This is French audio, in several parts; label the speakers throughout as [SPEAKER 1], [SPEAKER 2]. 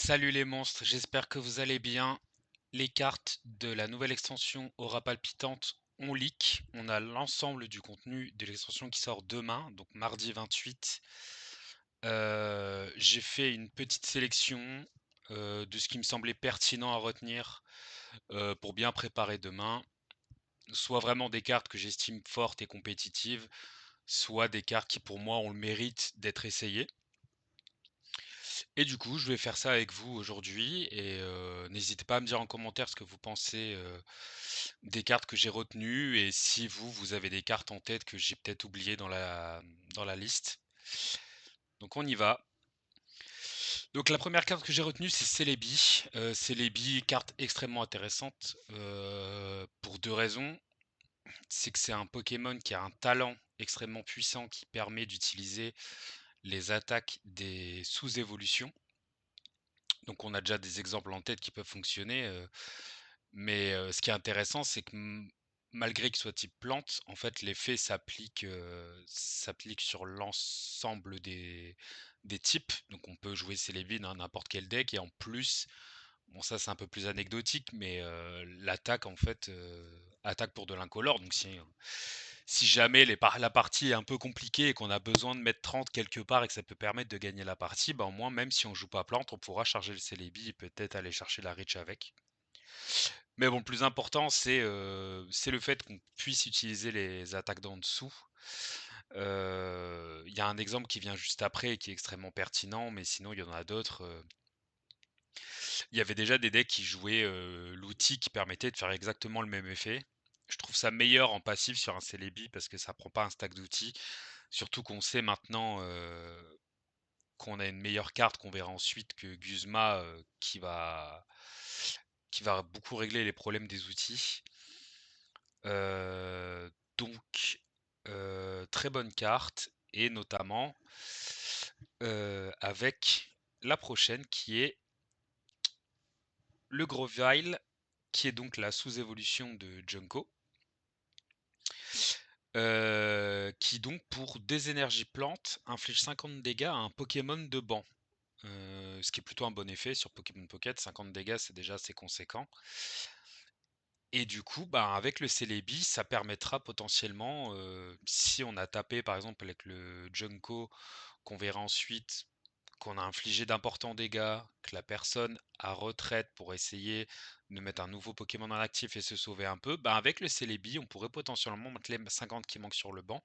[SPEAKER 1] Salut les monstres, j'espère que vous allez bien. Les cartes de la nouvelle extension Aura Palpitante ont leak. On a l'ensemble du contenu de l'extension qui sort demain, donc mardi 28. J'ai fait une petite sélection de ce qui me semblait pertinent à retenir pour bien préparer demain. Soit vraiment des cartes que j'estime fortes et compétitives, soit des cartes qui pour moi ont le mérite d'être essayées. Et du coup, je vais faire ça avec vous aujourd'hui et n'hésitez pas à me dire en commentaire ce que vous pensez, des cartes que j'ai retenues et si vous avez des cartes en tête que j'ai peut-être oubliées dans la liste. Donc on y va. Donc la première carte que j'ai retenue, c'est Celebi. Celebi, carte extrêmement intéressante, pour 2 raisons. C'est que c'est un Pokémon qui a un talent extrêmement puissant qui permet d'utiliser les attaques des sous-évolutions. Donc on a déjà des exemples en tête qui peuvent fonctionner, mais ce qui est intéressant, c'est que malgré qu'il soit type plante, en fait, l'effet s'applique sur l'ensemble des types. Donc on peut jouer Celebi dans n'importe quel deck et en plus, bon ça c'est un peu plus anecdotique, mais l'attaque en fait, attaque pour de l'incolore. Donc si jamais la partie est un peu compliquée et qu'on a besoin de mettre 30 quelque part et que ça peut permettre de gagner la partie, bah au moins même si on joue pas plante, on pourra charger le Celebi et peut-être aller chercher la Reach avec. Mais bon, le plus important, c'est le fait qu'on puisse utiliser les attaques d'en dessous. Il y a un exemple qui vient juste après et qui est extrêmement pertinent, mais sinon il y en a d'autres. Il y avait déjà des decks qui jouaient l'outil qui permettait de faire exactement le même effet. Je trouve ça meilleur en passif sur un Celebi parce que ça prend pas un stack d'outils. Surtout qu'on sait maintenant qu'on a une meilleure carte qu'on verra ensuite que Guzma qui va beaucoup régler les problèmes des outils. Donc, très bonne carte et notamment avec la prochaine qui est le Grovyle, qui est donc la sous-évolution de Junko, qui donc pour des énergies plantes inflige 50 dégâts à un Pokémon de banc. Ce qui est plutôt un bon effet sur Pokémon Pocket, 50 dégâts c'est déjà assez conséquent. Et du coup, bah, avec le Celebi, ça permettra potentiellement, si on a tapé par exemple avec le Junko, qu'on verra ensuite, qu'on a infligé d'importants dégâts, que la personne a retraite pour essayer de mettre un nouveau Pokémon en actif et se sauver un peu, bah, avec le Celebi, on pourrait potentiellement mettre les 50 qui manquent sur le banc.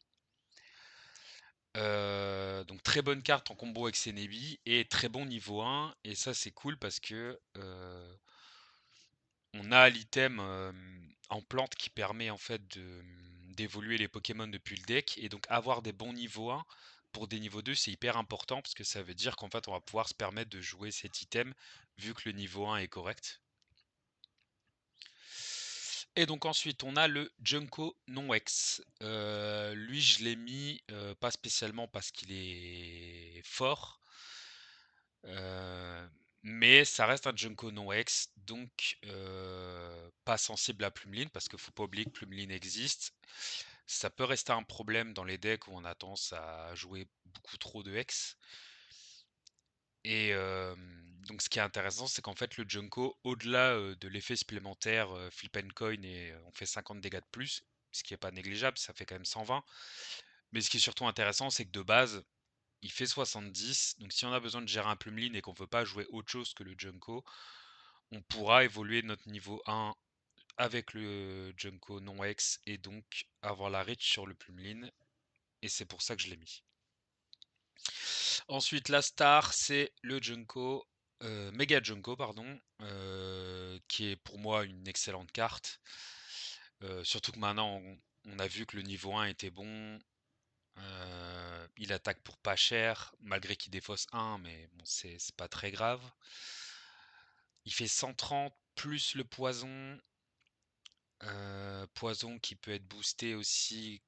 [SPEAKER 1] Donc très bonne carte en combo avec Celebi et très bon niveau 1 et ça c'est cool parce que, on a l'item en plante qui permet en fait d'évoluer les Pokémon depuis le deck et donc avoir des bons niveaux 1 pour des niveaux 2 c'est hyper important parce que ça veut dire qu'en fait on va pouvoir se permettre de jouer cet item vu que le niveau 1 est correct. Et donc ensuite on a le Junko non-Hex. Lui je l'ai mis pas spécialement parce qu'il est fort, euh, mais ça reste un Junko non-Hex, donc pas sensible à Plumeline, parce qu'il faut pas oublier que Plumeline existe. Ça peut rester un problème dans les decks où on a tendance à jouer beaucoup trop de Hex. Et donc ce qui est intéressant, c'est qu'en fait le Junko, au-delà de l'effet supplémentaire Flip and Coin et on fait 50 dégâts de plus, ce qui est pas négligeable, ça fait quand même 120. Mais ce qui est surtout intéressant, c'est que de base, il fait 70, donc si on a besoin de gérer un Plumeline et qu'on veut pas jouer autre chose que le Junko, on pourra évoluer notre niveau 1 avec le Junko non-Hex et donc avoir la reach sur le Plumeline, et c'est pour ça que je l'ai mis. Ensuite, la star, c'est le Junko, Mega Junko, pardon, qui est pour moi une excellente carte. Surtout que maintenant, on a vu que le niveau 1 était bon. Il attaque pour pas cher, malgré qu'il défausse 1, mais bon, c'est pas très grave. Il fait 130 plus le poison. Poison qui peut être boosté aussi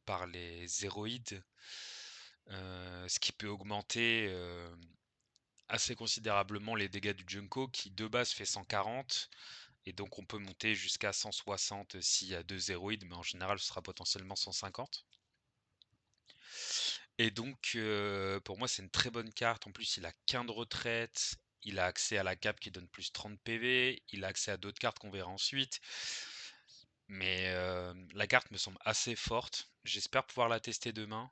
[SPEAKER 1] par les héroïdes. Ce qui peut augmenter assez considérablement les dégâts du Junko qui de base fait 140 et donc on peut monter jusqu'à 160 s'il y a 2 héroïdes, mais en général ce sera potentiellement 150. Et donc pour moi c'est une très bonne carte, en plus il a qu'un de retraite il a accès à la cape qui donne plus 30 PV, il a accès à d'autres cartes qu'on verra ensuite. Mais la carte me semble assez forte. J'espère pouvoir la tester demain.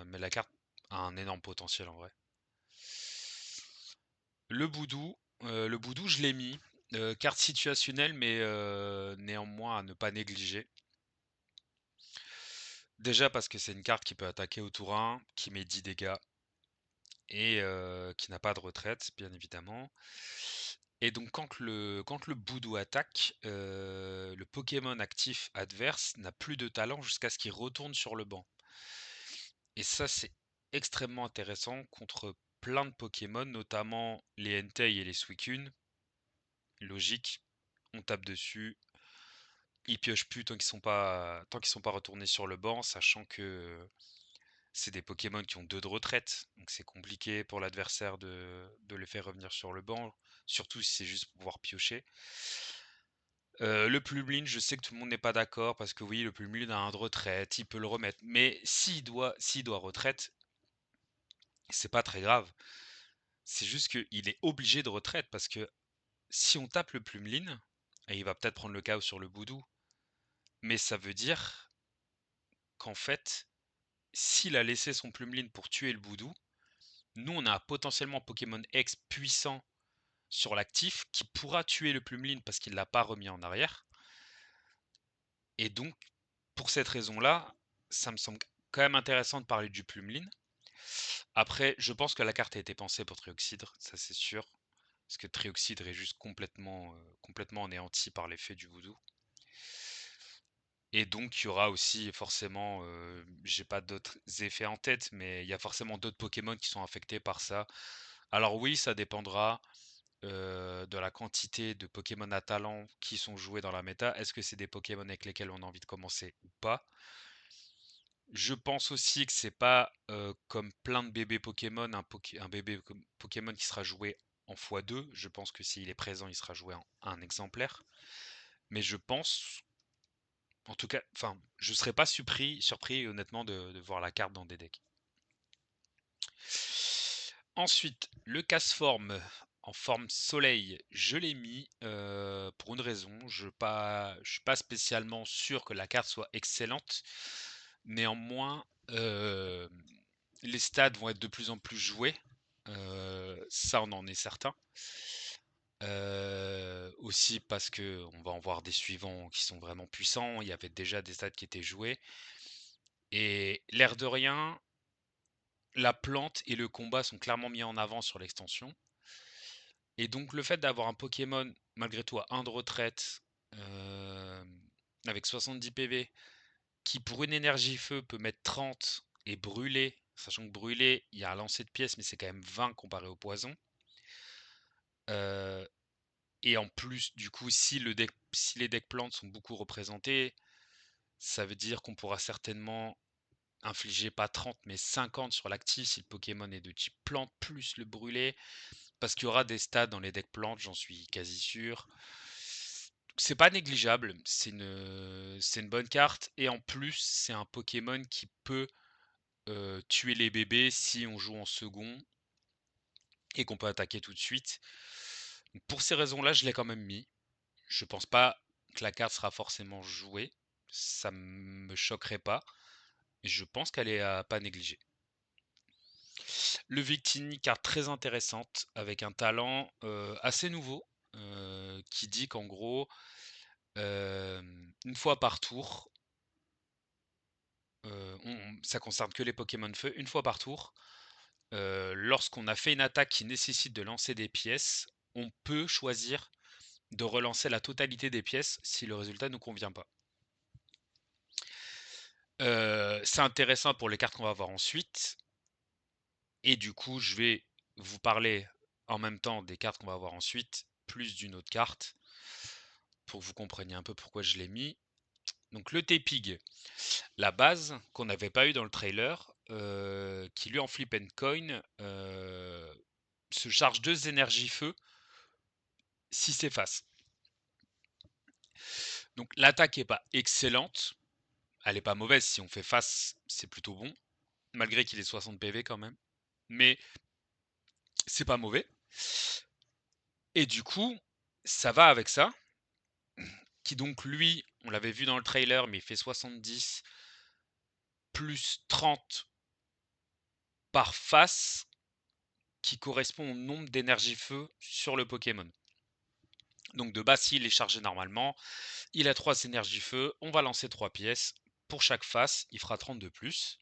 [SPEAKER 1] Mais la carte a un énorme potentiel en vrai. Le boudou je l'ai mis. Carte situationnelle mais néanmoins à ne pas négliger. Déjà parce que c'est une carte qui peut attaquer au tour 1, qui met 10 dégâts et qui n'a pas de retraite, bien évidemment. Et donc quand le Boudou attaque, le Pokémon actif adverse n'a plus de talent jusqu'à ce qu'il retourne sur le banc. Et ça, c'est extrêmement intéressant contre plein de Pokémon, notamment les Entei et les Suicune. Logique, on tape dessus, ils piochent plus tant qu'ils sont pas retournés sur le banc, sachant que c'est des Pokémon qui ont 2 de retraite, donc c'est compliqué pour l'adversaire de les faire revenir sur le banc, surtout si c'est juste pour pouvoir piocher. Le Plumlin, je sais que tout le monde n'est pas d'accord parce que oui, le Plumlin a un de retraite, il peut le remettre. Mais s'il doit retraite, c'est pas très grave. C'est juste qu'il est obligé de retraite parce que si on tape le Plumlin, et il va peut-être prendre le chaos sur le Boudou, mais ça veut dire qu'en fait, s'il a laissé son Plumlin pour tuer le Boudou, nous on a un potentiellement Pokémon X puissant sur l'actif qui pourra tuer le Plumlin parce qu'il l'a pas remis en arrière. Et donc, pour cette raison-là, ça me semble quand même intéressant de parler du Plumlin. Après, je pense que la carte a été pensée pour Trioxydre, ça c'est sûr. Parce que Trioxydre est juste complètement anéanti par l'effet du voodoo. Et donc, il y aura aussi forcément, j'ai pas d'autres effets en tête, mais il y a forcément d'autres Pokémon qui sont affectés par ça. Alors oui, ça dépendra de la quantité de Pokémon à talent qui sont joués dans la méta. Est-ce que c'est des Pokémon avec lesquels on a envie de commencer ou pas? Je pense aussi que c'est pas comme plein de bébés Pokémon, un bébé Pokémon qui sera joué en x2. Je pense que s'il est présent, il sera joué en un exemplaire. Mais je pense, en tout cas, enfin, je serais pas surpris honnêtement de voir la carte dans des decks. Ensuite, le casse-forme en forme soleil, je l'ai mis pour une raison. Je suis pas spécialement sûr que la carte soit excellente. Néanmoins, les stats vont être de plus en plus joués. Ça, on en est certain. Aussi parce que on va en voir des suivants qui sont vraiment puissants. Il y avait déjà des stats qui étaient joués. Et l'air de rien, la plante et le combat sont clairement mis en avant sur l'extension. Et donc le fait d'avoir un Pokémon, malgré tout, à 1 de retraite, euh, avec 70 PV, qui pour une énergie feu peut mettre 30 et brûler, sachant que brûler, il y a un lancer de pièces, mais c'est quand même 20 comparé au poison. Euh, et en plus, du coup, si les decks plantes sont beaucoup représentés, ça veut dire qu'on pourra certainement infliger pas 30 mais 50 sur l'actif si le Pokémon est de type plante plus le brûler. Parce qu'il y aura des stats dans les decks plantes, j'en suis quasi sûr. C'est pas négligeable, c'est une bonne carte. Et en plus, c'est un Pokémon qui peut tuer les bébés si on joue en second et qu'on peut attaquer tout de suite. Donc pour ces raisons-là, je l'ai quand même mis. Je pense pas que la carte sera forcément jouée. Ça me choquerait pas. Et je pense qu'elle est à pas négliger. Le Victini, carte très intéressante, avec un talent assez nouveau, qui dit qu'en gros, une fois par tour, ça concerne que les Pokémon feu, une fois par tour, lorsqu'on a fait une attaque qui nécessite de lancer des pièces, on peut choisir de relancer la totalité des pièces si le résultat ne nous convient pas. C'est intéressant pour les cartes qu'on va voir ensuite. Et du coup, je vais vous parler en même temps des cartes qu'on va voir ensuite, plus d'une autre carte, pour que vous compreniez un peu pourquoi je l'ai mis. Donc le Tepig, la base qu'on n'avait pas eu dans le trailer, qui lui en flip and coin se charge 2 énergies feu si c'est face. Donc l'attaque est pas excellente, elle est pas mauvaise, si on fait face c'est plutôt bon, malgré qu'il ait 60 PV quand même, mais c'est pas mauvais. Et du coup, ça va avec ça, qui donc lui, on l'avait vu dans le trailer, mais il fait 70 plus 30 par face, qui correspond au nombre d'énergie feu sur le Pokémon. Donc de base, s'il est chargé normalement, il a 3 énergies feu, on va lancer 3 pièces. Pour chaque face, il fera 30 de plus.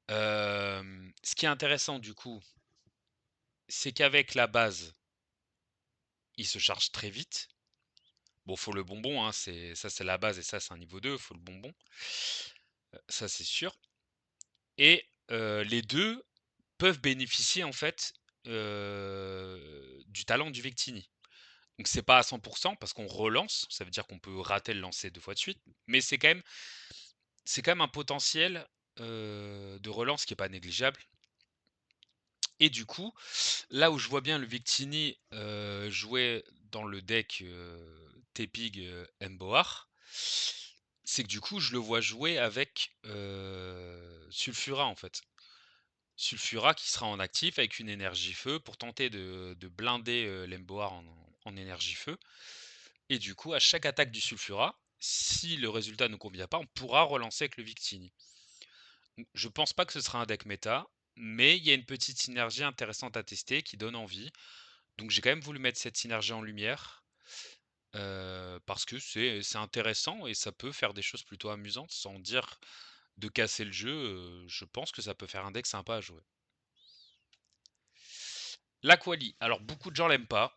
[SPEAKER 1] Ce qui est intéressant du coup, c'est qu'avec la base, il se charge très vite. Bon, faut le bonbon, hein, ça c'est la base et ça c'est un niveau 2, faut le bonbon. Ça c'est sûr. Et les deux peuvent bénéficier en fait du talent du Victini. Donc c'est pas à 100% parce qu'on relance, ça veut dire qu'on peut rater le lancer 2 fois de suite, mais c'est quand même un potentiel de relance qui est pas négligeable. Et du coup, là où je vois bien le Victini jouer dans le deck Tepig Emboar, c'est que du coup, je le vois jouer avec Sulfura en fait. Sulfura qui sera en actif avec une énergie feu pour tenter de blinder l'Emboar en énergie feu. Et du coup, à chaque attaque du Sulfura, si le résultat ne convient pas, on pourra relancer avec le Victini. Je pense pas que ce sera un deck méta, mais il y a une petite synergie intéressante à tester qui donne envie. Donc j'ai quand même voulu mettre cette synergie en lumière parce que c'est intéressant et ça peut faire des choses plutôt amusantes sans dire de casser le jeu. Je pense que ça peut faire un deck sympa à jouer. La quali, alors beaucoup de gens l'aiment pas.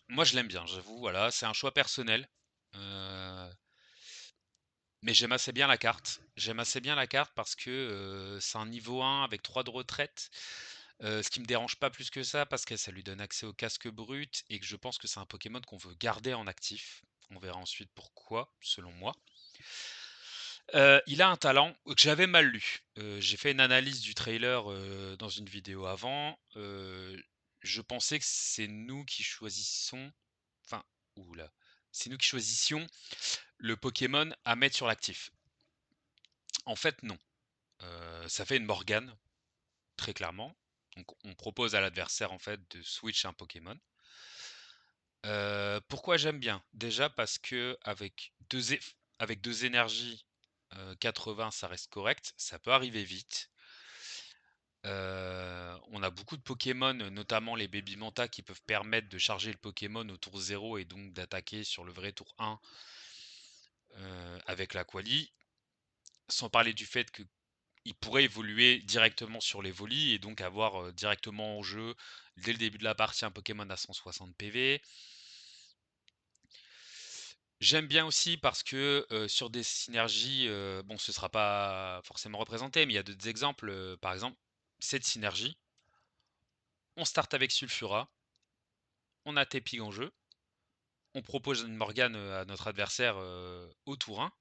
[SPEAKER 1] Moi je l'aime bien, j'avoue, voilà, c'est un choix personnel. Euh, mais j'aime assez bien la carte. J'aime assez bien la carte parce que c'est un niveau 1 avec 3 de retraite. Ce qui me dérange pas plus que ça parce que ça lui donne accès au casque brut et que je pense que c'est un Pokémon qu'on veut garder en actif. On verra ensuite pourquoi, selon moi. Il a un talent que j'avais mal lu. J'ai fait une analyse du trailer dans une vidéo avant. Je pensais que c'est nous qui choisissons. Enfin, oula. C'est nous qui choisissions le Pokémon à mettre sur l'actif. En fait, non. Ça fait une Morgane, très clairement. Donc on propose à l'adversaire en fait de switch un Pokémon. Pourquoi j'aime bien? Déjà parce que avec deux énergies, 80 ça reste correct, ça peut arriver vite. On a beaucoup de Pokémon, notamment les Baby Manta qui peuvent permettre de charger le Pokémon au tour 0 et donc d'attaquer sur le vrai tour 1 avec la quali. Sans parler du fait que il pourrait évoluer directement sur les volis et donc avoir directement en jeu dès le début de la partie un Pokémon à 160 PV. J'aime bien aussi parce que sur des synergies, bon ce sera pas forcément représenté, mais il y a d'autres exemples. Par exemple, cette synergie, on start avec Sulfura, on a Tepig en jeu, on propose une Morgane à notre adversaire au tour 1,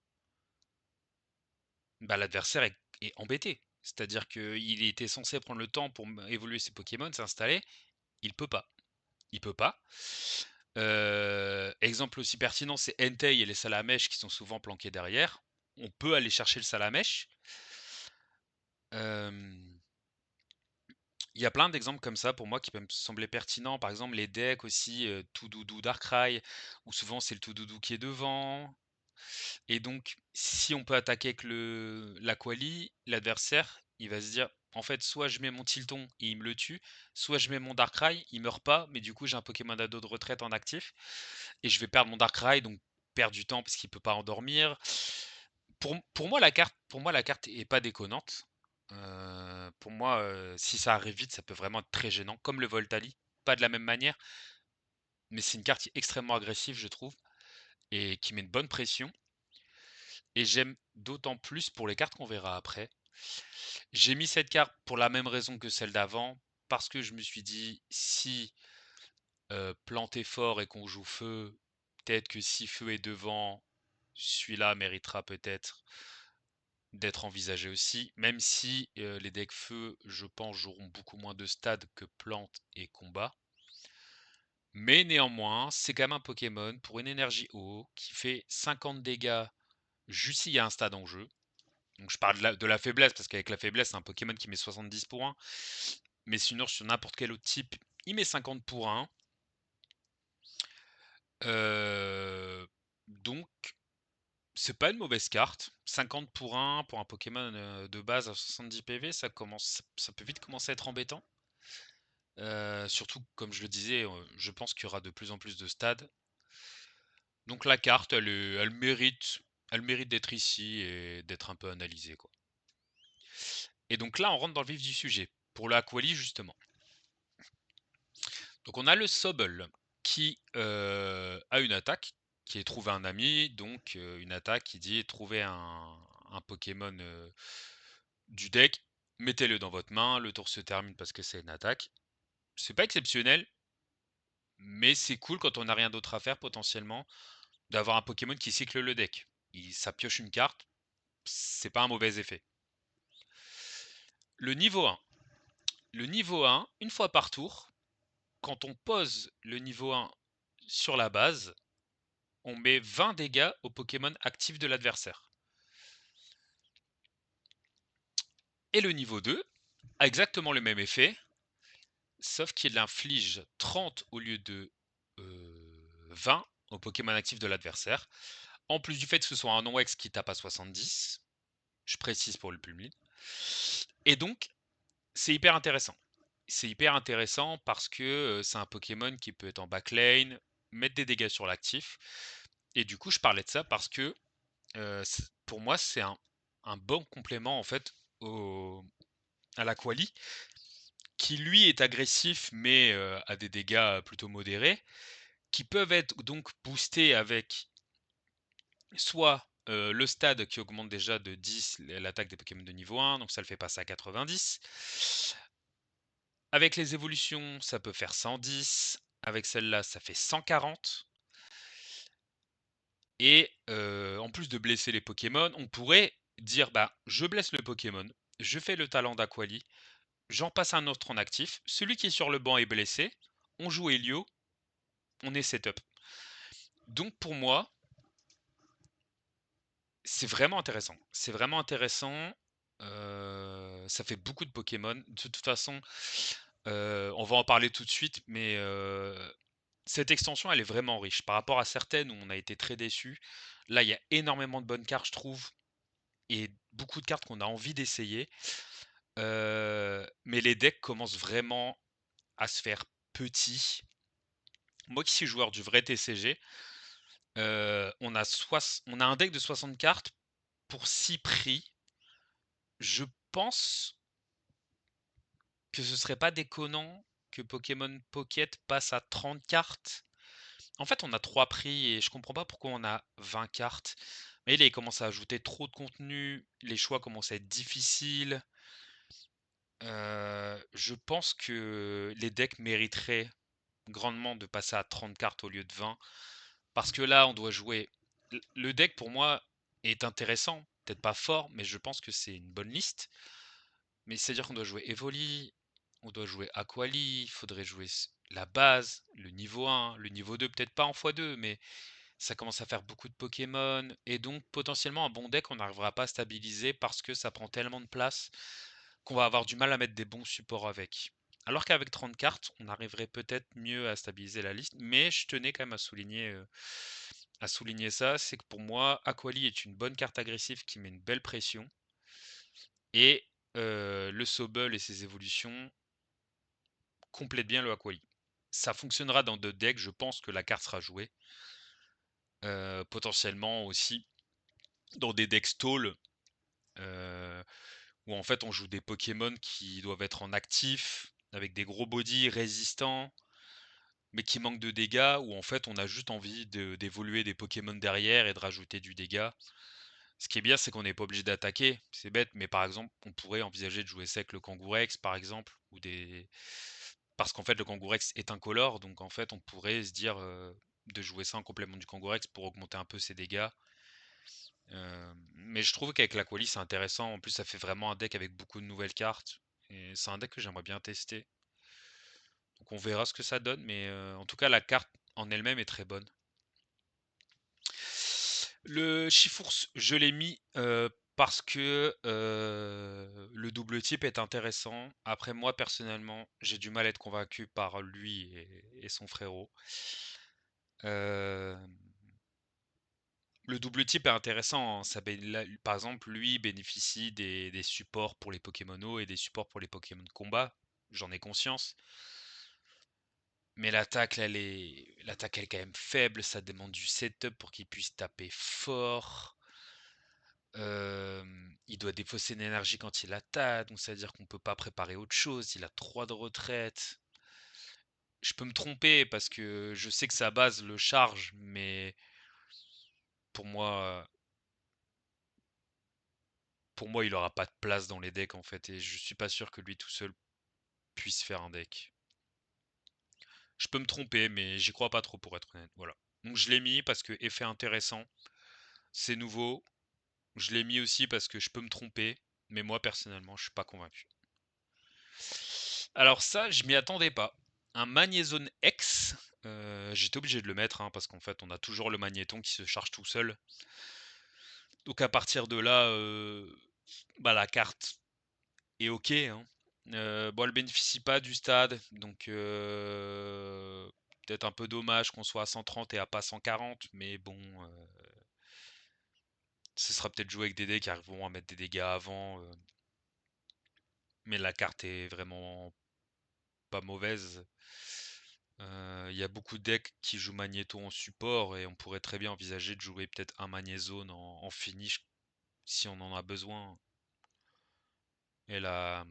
[SPEAKER 1] bah, l'adversaire est embêté. C'est-à-dire qu'il était censé prendre le temps pour évoluer ses Pokémon, s'installer, il peut pas. Il peut pas. Exemple aussi pertinent, c'est Entei et les Salamèches qui sont souvent planqués derrière. On peut aller chercher le Salamèche. Il y a plein d'exemples comme ça pour moi qui peuvent me sembler pertinents. Par exemple, les decks aussi, tout doudou Darkrai, où souvent c'est le tout doudou qui est devant. Et donc, si on peut attaquer avec la quali, l'adversaire, il va se dire, en fait, soit je mets mon Tilton et il me le tue, soit je mets mon Darkrai, il meurt pas, mais du coup j'ai un Pokémon d'ado de retraite en actif, et je vais perdre mon Darkrai, donc perdre du temps parce qu'il peut pas endormir. Pour moi, la carte est pas déconnante. Pour moi, si ça arrive vite, ça peut vraiment être très gênant, comme le Voltali. Pas de la même manière, mais c'est une carte qui est extrêmement agressive, je trouve, et qui met une bonne pression. Et j'aime d'autant plus pour les cartes qu'on verra après. J'ai mis cette carte pour la même raison que celle d'avant, parce que je me suis dit, si plante est fort et qu'on joue feu, peut-être que si feu est devant, celui-là méritera peut-être d'être envisagé aussi, même si les decks feu, je pense, joueront beaucoup moins de stades que plante et combat. Mais néanmoins, c'est quand même un Pokémon pour une énergie haut qui fait 50 dégâts juste s'il y a un stade en jeu. Donc je parle de la faiblesse, parce qu'avec la faiblesse, c'est un Pokémon qui met 70 pour 1. mais sinon sur n'importe quel autre type, il met 50 pour 1. Donc c'est pas une mauvaise carte. 50 pour 1 pour un Pokémon, de base à 70 PV, ça peut vite commencer à être embêtant. Surtout comme je le disais, je pense qu'il y aura de plus en plus de stades. Donc la carte, elle mérite d'être ici et d'être un peu analysée, quoi. Et donc là, on rentre dans le vif du sujet, pour le Aquali justement. Donc on a le Sobble qui a une attaque, qui est trouver un ami, donc une attaque qui dit trouver un Pokémon du deck, mettez-le dans votre main, le tour se termine parce que c'est une attaque. C'est pas exceptionnel, mais c'est cool quand on n'a rien d'autre à faire potentiellement, d'avoir un Pokémon qui cycle le deck. Ça pioche une carte, c'est pas un mauvais effet. Le niveau 1. Le niveau 1, une fois par tour, quand on pose le niveau 1 sur la base, on met 20 dégâts au Pokémon actif de l'adversaire. Et le niveau 2 a exactement le même effet, sauf qu'il inflige 30 au lieu de 20 au Pokémon actif de l'adversaire. En plus du fait que ce soit un non-Hex qui tape à 70, je précise pour le public. Et donc, c'est hyper intéressant. C'est hyper intéressant parce que c'est un Pokémon qui peut être en backlane, mettre des dégâts sur l'actif. Et du coup, je parlais de ça parce que pour moi, c'est un bon complément en fait à la Quali, qui lui est agressif mais a des dégâts plutôt modérés, qui peuvent être donc boostés avec soit le stade qui augmente déjà de 10 l'attaque des Pokémon de niveau 1, donc ça le fait passer à 90. Avec les évolutions, ça peut faire 110. Avec celle-là, ça fait 140. Et en plus de blesser les Pokémon, on pourrait dire bah je blesse le Pokémon, je fais le talent d'Aquali, j'en passe un autre en actif, celui qui est sur le banc est blessé, on joue Helio, on est setup. Donc pour moi, c'est vraiment intéressant. C'est vraiment intéressant. Ça fait beaucoup de Pokémon. De toute façon, on va en parler tout de suite, mais cette extension, elle est vraiment riche. Par rapport à certaines où on a été très déçus, là, il y a énormément de bonnes cartes, je trouve, et beaucoup de cartes qu'on a envie d'essayer. Mais les decks commencent vraiment à se faire petits. Moi qui suis joueur du vrai TCG, on a un deck de 60 cartes pour 6 prix. Je pense que ce serait pas déconnant que Pokémon Pocket passe à 30 cartes. En fait, on a 3 prix et je comprends pas pourquoi on a 20 cartes. Mais là, il commence à ajouter trop de contenu, les choix commencent à être difficiles. Je pense que les decks mériteraient grandement de passer à 30 cartes au lieu de 20. Parce que là, on doit jouer. Le deck, pour moi, est intéressant. Peut-être pas fort, mais je pense que c'est une bonne liste. Mais c'est-à-dire qu'on doit jouer Evoli, on doit jouer Aquali, il faudrait jouer la base, le niveau 1, le niveau 2, peut-être pas en x2, mais ça commence à faire beaucoup de Pokémon. Et donc, potentiellement, un bon deck, on n'arrivera pas à stabiliser parce que ça prend tellement de place qu'on va avoir du mal à mettre des bons supports avec. Alors qu'avec 30 cartes, on arriverait peut-être mieux à stabiliser la liste, mais je tenais quand même à souligner ça, c'est que pour moi, Aquali est une bonne carte agressive qui met une belle pression, et le Sobble et ses évolutions complètent bien le Aquali. Ça fonctionnera dans d'autres decks, je pense que la carte sera jouée. Potentiellement aussi dans des decks stall, euh, où en fait on joue des Pokémon qui doivent être en actif, avec des gros body résistants, mais qui manquent de dégâts, où en fait on a juste envie d'évoluer des Pokémon derrière et de rajouter du dégât. Ce qui est bien, c'est qu'on n'est pas obligé d'attaquer, c'est bête, mais par exemple, on pourrait envisager de jouer ça avec le Kangourex, par exemple, ou des... Parce qu'en fait, le Kangourex est incolore, donc en fait, on pourrait se dire de jouer ça en complément du Kangourex pour augmenter un peu ses dégâts. Mais je trouve qu'avec l'Aquali, c'est intéressant. En plus, ça fait vraiment un deck avec beaucoup de nouvelles cartes. Et c'est un deck que j'aimerais bien tester. Donc on verra ce que ça donne, mais en tout cas, la carte en elle-même est très bonne. Le Chifours, je l'ai mis Parce que, le double type est intéressant. Après moi, personnellement, j'ai du mal à être convaincu par lui et son frérot. Hem, le double type est intéressant, hein, ça bé là, par exemple, lui bénéficie des supports pour les Pokémonos et des supports pour les Pokémon de combat, j'en ai conscience. Mais l'attaque, là, l'attaque, elle est quand même faible, ça demande du setup pour qu'il puisse taper fort. Il doit défausser une énergie quand il attaque, donc ça veut dire qu'on peut pas préparer autre chose. Il a 3 de retraite. Je peux me tromper parce que je sais que sa base le charge, mais pour moi, il aura pas de place dans les decks en fait, et je suis pas sûr que lui tout seul puisse faire un deck. Je peux me tromper, mais j'y crois pas trop pour être honnête. Voilà. Donc je l'ai mis parce que effet intéressant, c'est nouveau. Je l'ai mis aussi parce que je peux me tromper, mais moi personnellement, je suis pas convaincu. Alors ça, je m'y attendais pas. Un Magnézone X, j'étais obligé de le mettre, hein, parce qu'en fait, on a toujours le magnéton qui se charge tout seul. Donc à partir de là, bah, la carte est OK, hein. Bon, elle bénéficie pas du stade, donc peut-être un peu dommage qu'on soit à 130 et à pas 140, mais bon, ce sera peut-être joué avec des decks qui arriveront à mettre des dégâts avant, mais la carte est vraiment pas mauvaise. Il y a beaucoup de decks qui jouent Magnéto en support et on pourrait très bien envisager de jouer peut-être un Magnézone en finish si on en a besoin. Et la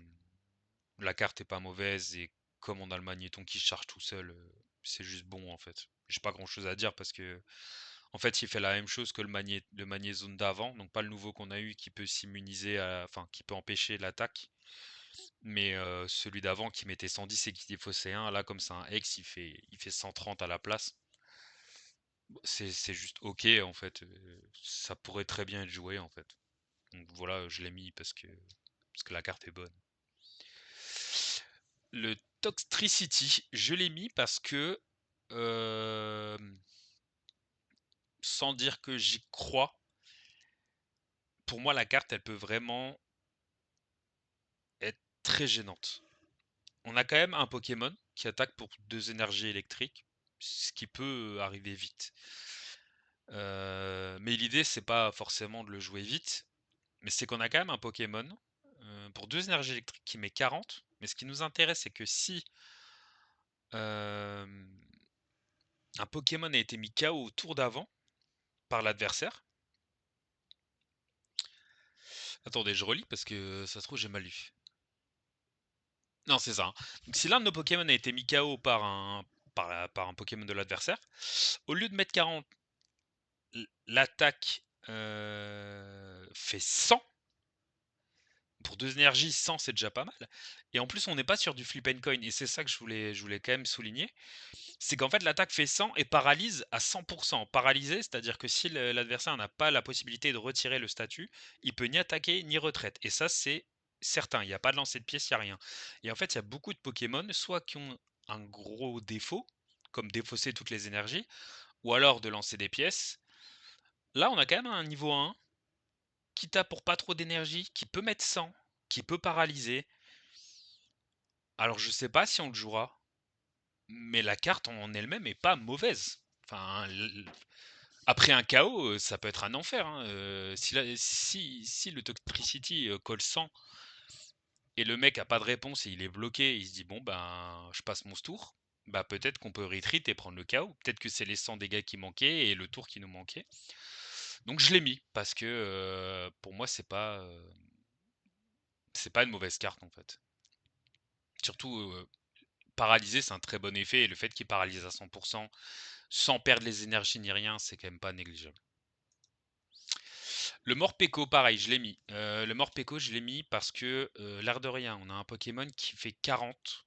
[SPEAKER 1] carte est pas mauvaise et comme on a le Magnéton qui se charge tout seul, c'est juste bon en fait. J'ai pas grand chose à dire parce que en fait il fait la même chose que le Magnézone d'avant, donc pas le nouveau qu'on a eu qui peut s'immuniser enfin qui peut empêcher l'attaque. Mais celui d'avant qui mettait 110 et qui défaussait 1, là comme c'est un X, il fait 130 à la place. C'est juste OK en fait, ça pourrait très bien être joué en fait. Donc voilà, je l'ai mis parce que la carte est bonne. Le Toxtricity, je l'ai mis parce que, hem, sans dire que j'y crois, pour moi la carte elle peut vraiment être très gênante. On a quand même un Pokémon qui attaque pour 2 énergies électriques, ce qui peut arriver vite. Mais l'idée c'est pas forcément de le jouer vite, mais c'est qu'on a quand même un Pokémon, pour 2 énergies électriques qui met 40. Mais ce qui nous intéresse, c'est que si, hem, un Pokémon a été mis KO au tour d'avant par l'adversaire. Attendez, je relis parce que ça se trouve j'ai mal lu. Non, c'est ça, hein. Donc si l'un de nos Pokémon a été mis KO par un Pokémon de l'adversaire, au lieu de mettre 40, l'attaque, fait 100. Pour 2 énergies, 100 c'est déjà pas mal. Et en plus, on n'est pas sur du flip and coin. Et c'est ça que je voulais quand même souligner. C'est qu'en fait, l'attaque fait 100 et paralyse à 100%. Paralysé, c'est-à-dire que si l'adversaire n'a pas la possibilité de retirer le statut, il peut ni attaquer ni retraite. Et ça, c'est certain. Il n'y a pas de lancer de pièce, il n'y a rien. Et en fait, il y a beaucoup de Pokémon, soit qui ont un gros défaut, comme défausser toutes les énergies, ou alors de lancer des pièces. Là, on a quand même un niveau 1 qui tape pour pas trop d'énergie, qui peut mettre 100, qui peut paralyser. Alors je sais pas si on le jouera, mais la carte en elle-même est pas mauvaise. Enfin, après un KO, ça peut être un enfer, hein. Si le Toxtricity colle 100 et le mec a pas de réponse et il est bloqué, il se dit bon ben je passe mon tour, bah peut-être qu'on peut retreat et prendre le KO. Peut-être que c'est les 100 dégâts qui manquaient et le tour qui nous manquait. Donc je l'ai mis parce que pour moi c'est pas une mauvaise carte en fait. Surtout paralysé, c'est un très bon effet et le fait qu'il paralyse à 100% sans perdre les énergies ni rien, c'est quand même pas négligeable. Le Morpeko, pareil, je l'ai mis. Le Morpeko, je l'ai mis parce que, l'air de rien, on a un Pokémon qui fait 40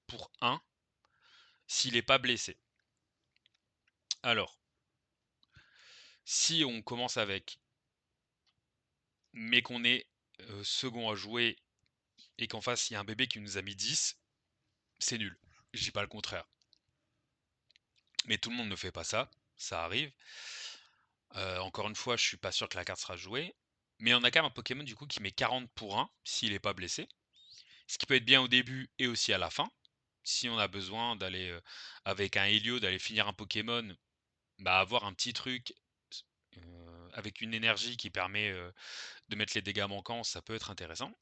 [SPEAKER 1] pour 1 s'il est pas blessé. Alors, si on commence avec, mais qu'on est second à jouer et qu'en face il y a un bébé qui nous a mis 10, c'est nul. Je dis pas le contraire. Mais tout le monde ne fait pas ça, ça arrive. Encore une fois, je suis pas sûr que la carte sera jouée. Mais on a quand même un Pokémon du coup qui met 40 pour 1 s'il est pas blessé. Ce qui peut être bien au début et aussi à la fin. Si on a besoin d'aller, avec un Helio, d'aller finir un Pokémon, bah, avoir un petit truc s avec une énergie qui permet, de mettre les dégâts manquants, ça peut être intéressant.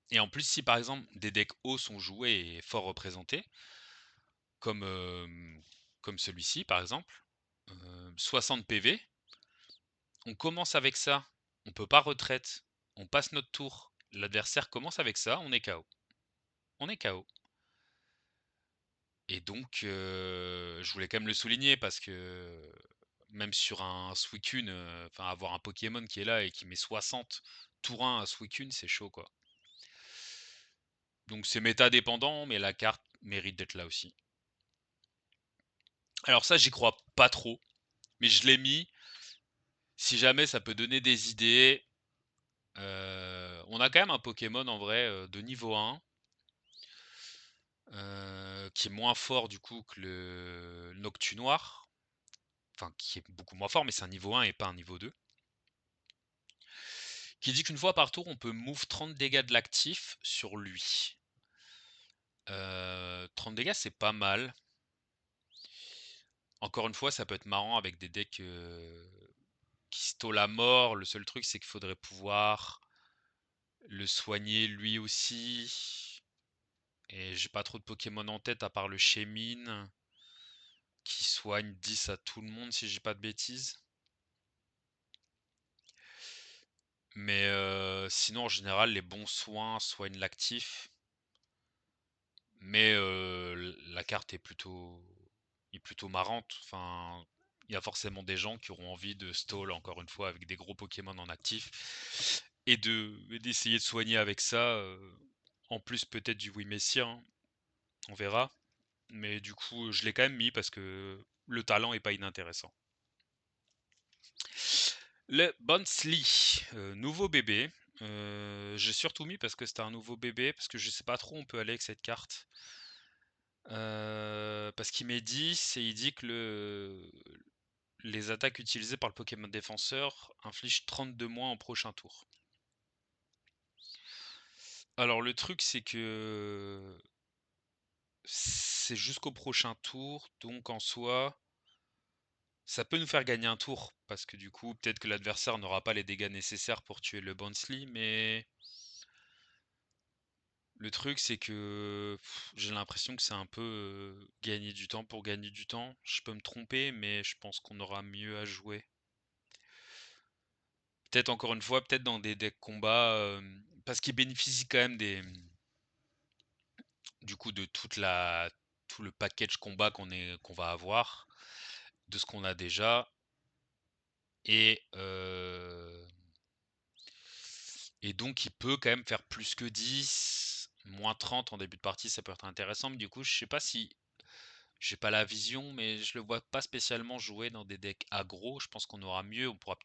[SPEAKER 1] Et en plus, si par exemple des decks hauts sont joués et fort représentés, comme, comme celui-ci par exemple, 60 PV, on commence avec ça, on peut pas retraite, on passe notre tour, l'adversaire commence avec ça, on est KO. On est KO. Et donc, je voulais quand même le souligner parce que même sur un Suicune, enfin avoir un Pokémon qui est là et qui met 60 tour 1 à Suicune, c'est chaud quoi. Donc c'est méta dépendant, mais la carte mérite d'être là aussi. Alors ça, j'y crois pas trop, mais je l'ai mis. Si jamais ça peut donner des idées, on a quand même un Pokémon en vrai, de niveau 1, qui est moins fort du coup que le Noctunoir. Enfin, qui est beaucoup moins fort, mais c'est un niveau 1 et pas un niveau 2. Qui dit qu'une fois par tour, on peut move 30 dégâts de l'actif sur lui. 30 dégâts, c'est pas mal. Encore une fois, ça peut être marrant avec des decks qui stole la mort. Le seul truc, c'est qu'il faudrait pouvoir le soigner lui aussi. Et j'ai pas trop de Pokémon en tête à part le Shaymin qui soigne 10 à tout le monde si j'ai pas de bêtises. Mais sinon, en général, les bons soins soignent l'actif. Mais la carte est plutôt marrante. Enfin, il y a forcément des gens qui auront envie de stall encore une fois avec des gros Pokémon en actif et d'essayer de soigner avec ça. En plus peut-être du Wimessia, hein, on verra. Mais du coup, je l'ai quand même mis parce que le talent est pas inintéressant. Le Bonsly, nouveau bébé. J'ai surtout mis parce que c'était un nouveau bébé, parce que je sais pas trop où on peut aller avec cette carte. Parce qu'il met 10 et il dit que les attaques utilisées par le Pokémon défenseur infligent 32 moins en prochain tour. Alors le truc c'est que c'est jusqu'au prochain tour, donc en soi, ça peut nous faire gagner un tour, parce que du coup, peut-être que l'adversaire n'aura pas les dégâts nécessaires pour tuer le Bouncely, mais le truc c'est que j'ai l'impression que c'est un peu gagner du temps pour gagner du temps. Je peux me tromper, mais je pense qu'on aura mieux à jouer. Peut-être encore une fois, peut-être dans des decks combat, parce qu'ils bénéficient quand même du coup de tout le package combat qu'on va avoir, de ce qu'on a déjà, et et donc il peut quand même faire plus que 10, moins 30 en début de partie, ça peut être intéressant. Mais du coup, je sais pas si j'ai pas la vision, mais je le vois pas spécialement jouer dans des decks aggro. Je pense qu'on aura mieux, on pourra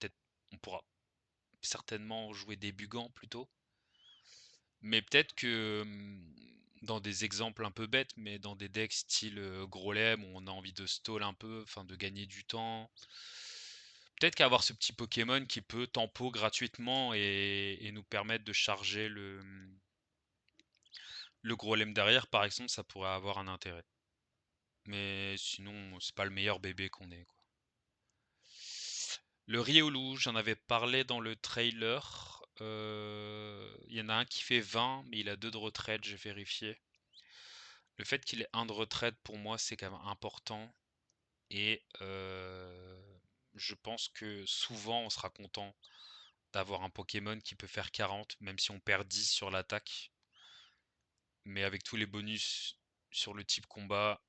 [SPEAKER 1] certainement jouer des Bugans plutôt. Mais peut-être que dans des exemples un peu bêtes, mais dans des decks style Grolem où on a envie de stall un peu, enfin de gagner du temps, peut-être qu'avoir ce petit Pokémon qui peut tempo gratuitement et nous permettre de charger le Grolem derrière, par exemple, ça pourrait avoir un intérêt. Mais sinon, c'est pas le meilleur bébé qu'on ait, quoi. Le Riolu, j'en avais parlé dans le trailer. Il y en a un qui fait 20, mais il a 2 de retraite, j'ai vérifié. Le fait qu'il ait un de retraite, pour moi, c'est quand même important. Et je pense que souvent, on sera content d'avoir un Pokémon qui peut faire 40, même si on perd 10 sur l'attaque. Mais avec tous les bonus sur le type combat,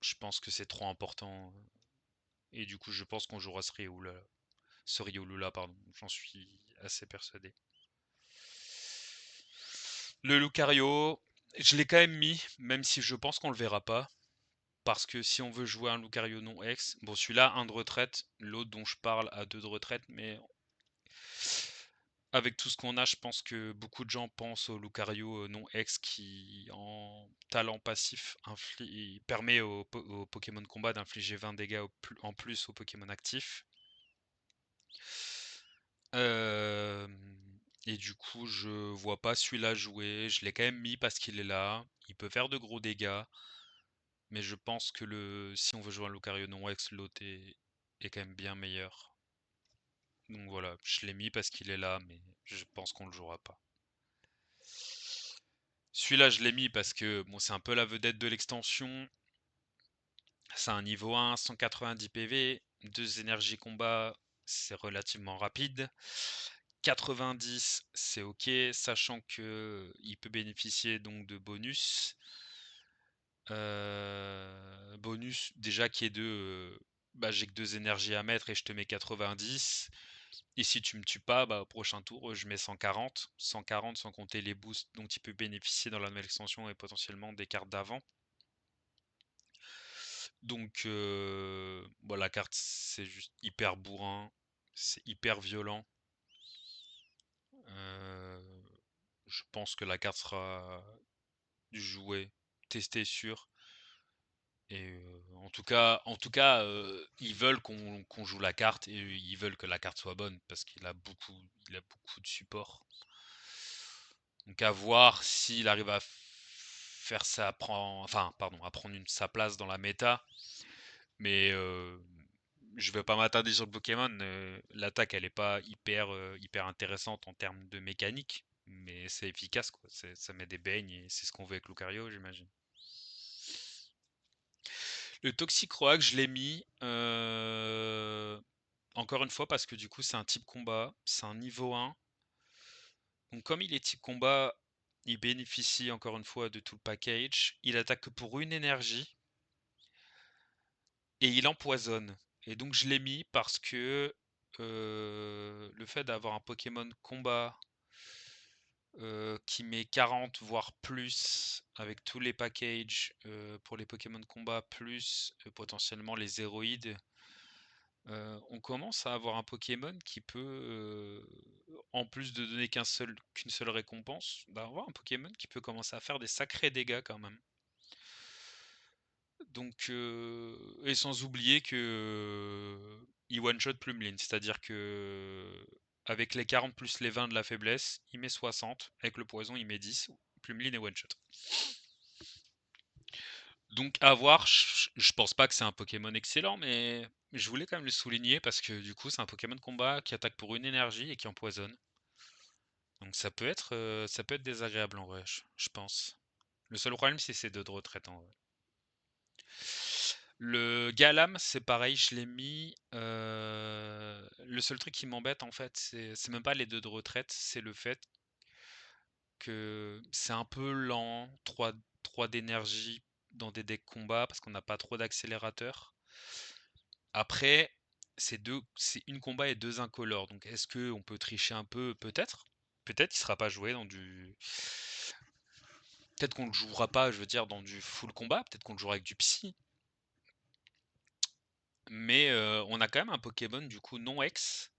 [SPEAKER 1] je pense que c'est trop important. Et du coup, je pense qu'on jouera ce Riolu-là, pardon. J'en suis assez persuadé. Le Lucario, je l'ai quand même mis, même si je pense qu'on le verra pas. Parce que si on veut jouer un Lucario non ex, bon celui-là, un de retraite, l'autre dont je parle a 2 de retraite, mais avec tout ce qu'on a, je pense que beaucoup de gens pensent au Lucario non ex qui, en talent passif, permet au Pokémon combat d'infliger 20 dégâts en plus au Pokémon actif. Et du coup, je vois pas celui-là jouer. Je l'ai quand même mis parce qu'il est là. Il peut faire de gros dégâts, mais je pense que si on veut jouer un Lucario non X, l'autre est quand même bien meilleur. Donc voilà, je l'ai mis parce qu'il est là, mais je pense qu'on le jouera pas. Celui-là, je l'ai mis parce que bon, c'est un peu la vedette de l'extension. C'est un niveau 1, 190 PV, 2 énergies combat, c'est relativement rapide. 90, c'est ok, sachant que il peut bénéficier donc de bonus. Bonus déjà qui est de bah, j'ai que 2 énergies à mettre et je te mets 90. Et si tu me tues pas, bah, au prochain tour, je mets 140. 140 sans compter les boosts dont il peut bénéficier dans la nouvelle extension et potentiellement des cartes d'avant. Donc, bon, la carte, c'est juste hyper bourrin, c'est hyper violent. Euh, je pense que la carte sera jouée, testée, sûre. Et en tout cas, ils veulent qu'on joue la carte et ils veulent que la carte soit bonne parce il a beaucoup de support. Donc à voir s'il arrive à faire ça, à prendre sa place dans la méta. Mais je vais pas m'attarder sur le Pokémon. L'attaque, elle est pas hyper intéressante en termes de mécanique, mais c'est efficace quoi. Ça met des beignes et c'est ce qu'on veut avec Lucario, j'imagine. Le Toxicroak, je l'ai mis encore une fois parce que du coup c'est un type combat, c'est un niveau 1. Donc comme il est type combat, il bénéficie encore une fois de tout le package. Il attaque que pour une énergie et il empoisonne. Et donc je l'ai mis parce que le fait d'avoir un Pokémon combat qui met 40 voire plus avec tous les packages pour les Pokémon combat plus potentiellement les héroïdes, on commence à avoir un Pokémon qui peut, en plus de donner qu'une seule récompense, d'avoir un Pokémon qui peut commencer à faire des sacrés dégâts quand même. Donc, et sans oublier que il one-shot Plumeline, c'est-à-dire que avec les 40 plus les 20 de la faiblesse, il met 60, avec le poison il met 10, Plumeline est one-shot. Donc à voir, je pense pas que c'est un Pokémon excellent, mais je voulais quand même le souligner parce que du coup c'est un Pokémon de combat qui attaque pour une énergie et qui empoisonne. Donc ça peut être désagréable en vrai, je pense. Le seul problème c'est ces deux de retraite en vrai. Le Galam, c'est pareil, je l'ai mis. Le seul truc qui m'embête en fait, c'est même pas les deux de retraite, c'est le fait que c'est un peu lent, 3 d'énergie dans des decks combat parce qu'on n'a pas trop d'accélérateur. Après, c'est une combat et 2 incolores. Donc est-ce que on peut tricher un peu? Peut-être. Peut-être qu'il sera pas joué dans du. Peut-être qu'on le jouera pas, je veux dire, dans du full combat. Peut-être qu'on le jouera avec du psy. Mais on a quand même un Pokémon du coup non ex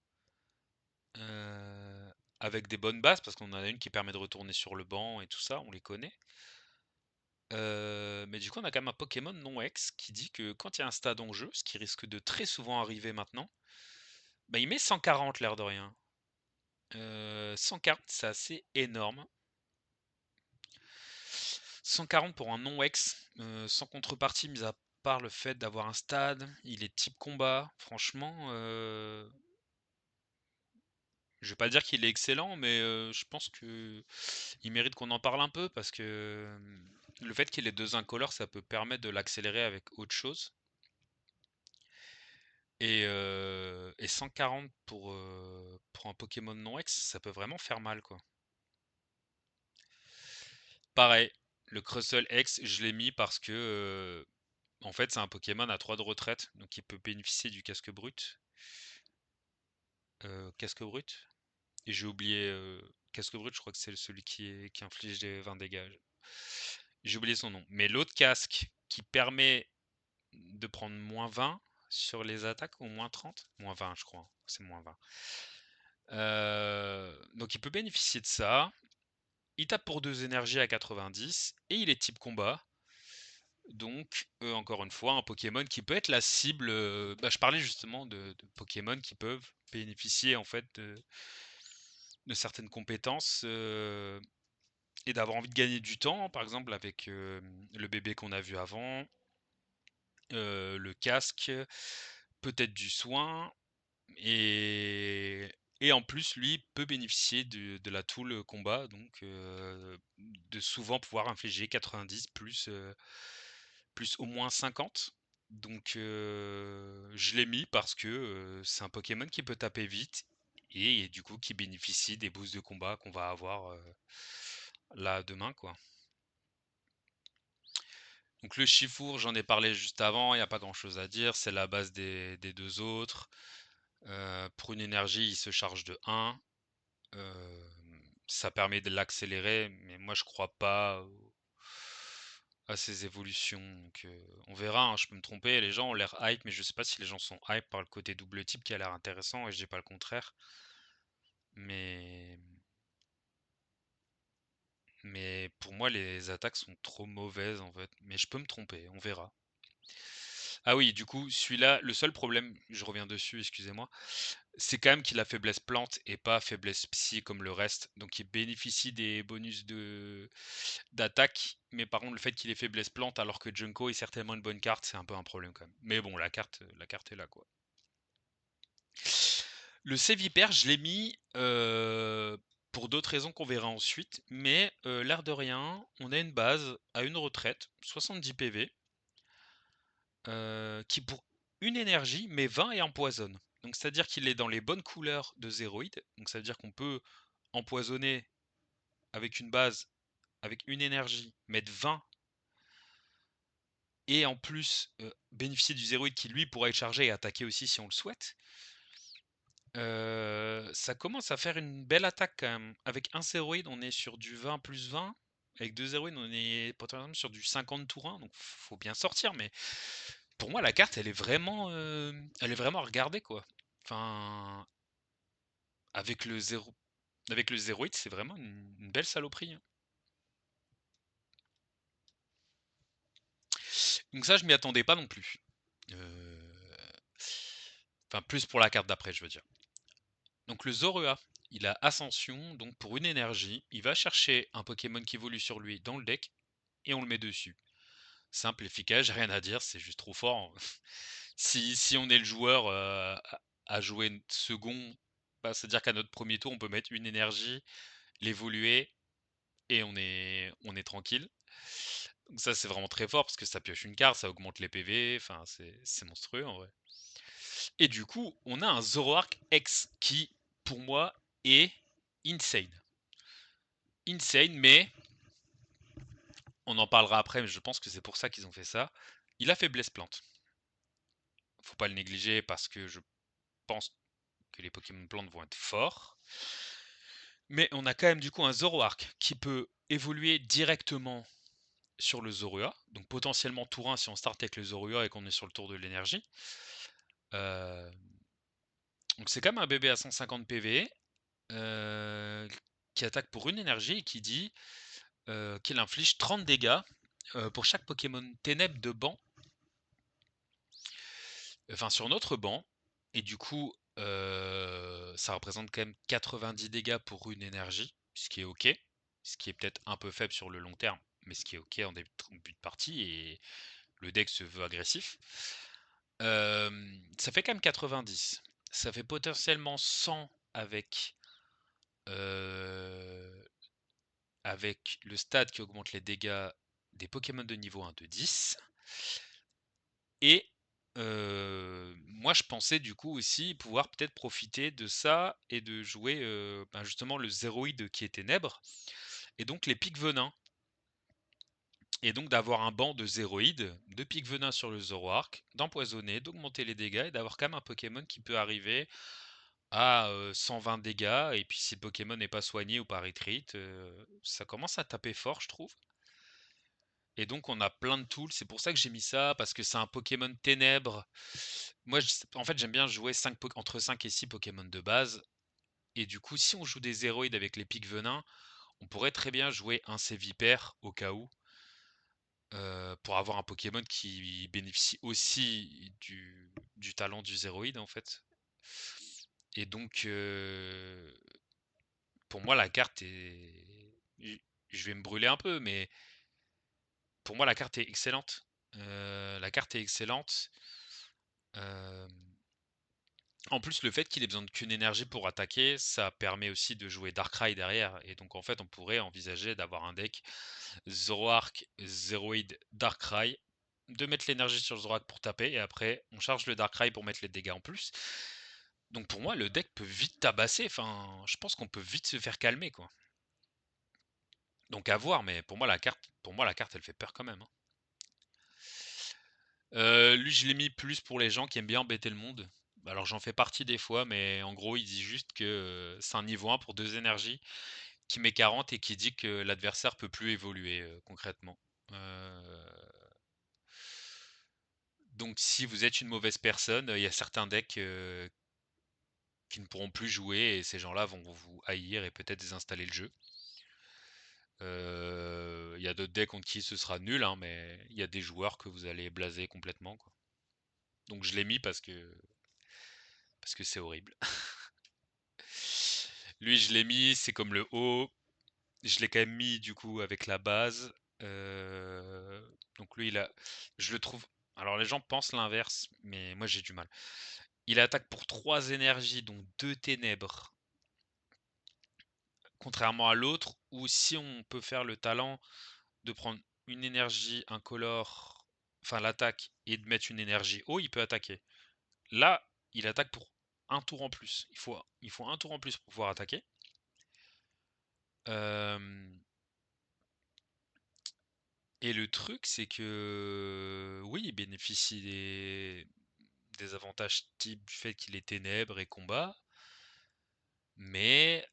[SPEAKER 1] euh, avec des bonnes bases parce qu'on en a une qui permet de retourner sur le banc et tout ça, on les connaît. Mais du coup, on a quand même un Pokémon non ex qui dit que quand il y a un stade en jeu, ce qui risque de très souvent arriver maintenant, bah, il met 140 l'air de rien. 140, c'est assez énorme. 140 pour un non-ex, sans contrepartie, mis à part le fait d'avoir un stade, il est type combat. Franchement, je vais pas dire qu'il est excellent, mais je pense que il mérite qu'on en parle un peu parce que le fait qu'il ait deux incolores, ça peut permettre de l'accélérer avec autre chose. Et 140 pour un Pokémon non-ex, ça peut vraiment faire mal, quoi. Pareil, le Crustle X, je l'ai mis parce que en fait, c'est un Pokémon à 3 de retraite, donc il peut bénéficier du casque brut. Casque brut. Et j'ai oublié casque brut, je crois que c'est celui qui inflige des 20 dégâts. J'ai oublié son nom. Mais l'autre casque qui permet de prendre moins 20 sur les attaques ou moins 30, moins 20 je crois, c'est moins 20. Donc il peut bénéficier de ça. Il tape pour 2 énergies à 90 et il est type combat. Donc encore une fois un Pokémon qui peut être la cible. Je parlais justement de Pokémon qui peuvent bénéficier en fait de certaines compétences et d'avoir envie de gagner du temps, par exemple avec le bébé qu'on a vu avant, le casque, peut-être du soin et, et en plus lui peut bénéficier de la tool combat, donc de souvent pouvoir infliger 90 plus au moins 50. Donc je l'ai mis parce que c'est un Pokémon qui peut taper vite et du coup qui bénéficie des boosts de combat qu'on va avoir là demain quoi. Donc le Chifour, j'en ai parlé juste avant, il n'y a pas grand chose à dire, c'est la base des deux autres. Pour une énergie, il se charge de 1. Ça permet de l'accélérer, mais moi je crois pas à ces évolutions. Donc on verra, hein, je peux me tromper. Les gens ont l'air hype, mais je sais pas si les gens sont hype par le côté double type qui a l'air intéressant, et je dis pas le contraire. Mais mais pour moi les attaques sont trop mauvaises en fait. Mais je peux me tromper, on verra. Ah oui, du coup, celui-là, le seul problème, je reviens dessus, excusez-moi, c'est quand même qu'il a faiblesse plante et pas faiblesse psy comme le reste. Donc il bénéficie des bonus de d'attaque, mais par contre le fait qu'il ait faiblesse plante alors que Junko est certainement une bonne carte, c'est un peu un problème quand même. Mais bon, la carte est là quoi. Le Sévipère, je l'ai mis pour d'autres raisons qu'on verra ensuite, mais l'air de rien, on a une base à une retraite, 70 PV, qui pour une énergie met 20 et empoisonne. Donc c'est-à-dire qu'il est dans les bonnes couleurs de zéroïde, donc ça veut dire qu'on peut empoisonner avec une base, avec une énergie, mettre 20 et en plus bénéficier du zéroïde qui lui pourra être chargé et attaquer aussi si on le souhaite. Ça commence à faire une belle attaque quand même. Avec un zéroïde, on est sur du 20 plus 20. Avec deux zéroïdes, on est potentiellement sur du 50 tour 1. Donc faut bien sortir. Mais pour moi, la carte, elle est vraiment à regarder quoi. Enfin, avec le zéro, avec le zéroïde, c'est vraiment une belle saloperie, hein. Donc ça, je m'y attendais pas non plus. Enfin, plus pour la carte d'après, je veux dire. Donc le Zorua, il a Ascension, donc pour une énergie, il va chercher un Pokémon qui évolue sur lui dans le deck et on le met dessus. Simple, efficace, j'ai rien à dire, c'est juste trop fort. Si on est le joueur à jouer second, bah, c'est-à-dire qu'à notre premier tour, on peut mettre une énergie, l'évoluer et on est tranquille. Donc ça, c'est vraiment très fort parce que ça pioche une carte, ça augmente les PV, enfin, c'est monstrueux en vrai. Et du coup, on a un Zoroark X qui, pour moi, est insane. Insane, mais on en parlera après, mais je pense que c'est pour ça qu'ils ont fait ça. Il a faiblesse plante. Faut pas le négliger parce que je pense que les Pokémon plantes vont être forts. Mais on a quand même du coup un Zoroark qui peut évoluer directement sur le Zorua. Donc potentiellement tour 1 si on start avec le Zorua et qu'on est sur le tour de l'énergie. Euh, donc c'est quand même un bébé à 150 PV qui attaque pour une énergie et qui dit qu'il inflige 30 dégâts pour chaque Pokémon ténèbres de banc, enfin sur notre banc, et du coup ça représente quand même 90 dégâts pour une énergie, ce qui est ok, ce qui est peut-être un peu faible sur le long terme, mais ce qui est ok en début de partie, et le deck se veut agressif. Ça fait quand même 90, ça fait potentiellement 100 euh, avec le stade qui augmente les dégâts des Pokémon de niveau 1 de 10. Et moi, je pensais du coup aussi pouvoir peut-être profiter de ça et de jouer ben, justement le zéroïde qui est ténèbres, et donc les pics venins. Et donc d'avoir un banc de zéroïdes, de pics venins sur le Zoroark, d'empoisonner, d'augmenter les dégâts et d'avoir quand même un Pokémon qui peut arriver à 120 dégâts. Et puis si le Pokémon n'est pas soigné ou pas retreat, ça commence à taper fort, je trouve. Et donc on a plein de tools, c'est pour ça que j'ai mis ça, parce que c'est un Pokémon ténèbres. Moi, en fait, j'aime bien jouer entre 5 et 6 Pokémon de base. Et du coup, si on joue des zéroïdes avec les pics venins, on pourrait très bien jouer un Sévipère au cas où, pour avoir un Pokémon qui bénéficie aussi du talent du zéroïde en fait. Et donc, pour moi, la carte est... Je je vais me brûler un peu, mais pour moi, la carte est excellente. La carte est excellente. Euh, En plus, le fait qu'il ait besoin qu'une énergie pour attaquer, ça permet aussi de jouer Darkrai derrière. Et donc, en fait, on pourrait envisager d'avoir un deck Zoroark, Zeroid, Darkrai, de mettre l'énergie sur le Zoroark pour taper, et après, on charge le Darkrai pour mettre les dégâts en plus. Donc, pour moi, le deck peut vite tabasser. Enfin, je pense qu'on peut vite se faire calmer, quoi. Donc, à voir, mais pour moi, la carte, elle fait peur quand même, hein. Lui, je l'ai mis plus pour les gens qui aiment bien embêter le monde. Alors, j'en fais partie des fois, mais en gros, il dit juste que c'est un niveau 1 pour 2 énergies, qui met 40 et qui dit que l'adversaire peut plus évoluer concrètement. Euh, Donc, si vous êtes une mauvaise personne, il y a certains decks qui ne pourront plus jouer et ces gens-là vont vous haïr et peut-être désinstaller le jeu. Il y a d'autres decks contre qui ce sera nul, hein, mais il y a des joueurs que vous allez blaser complètement, quoi. Donc, je l'ai mis parce que c'est horrible. Lui, je l'ai mis, c'est comme le haut. Je l'ai quand même mis du coup avec la base. Euh, donc lui, je le trouve. Alors les gens pensent l'inverse, mais moi j'ai du mal. Il attaque pour 3 énergies, dont 2 ténèbres. Contrairement à l'autre, où si on peut faire le talent de prendre une énergie incolore, enfin l'attaque, et de mettre une énergie haut, il peut attaquer. Là, il attaque pour un tour en plus. Il faut un tour en plus pour pouvoir attaquer. Euh, Et le truc, c'est que oui, il bénéficie des avantages type du fait qu'il est ténèbres et combat, mais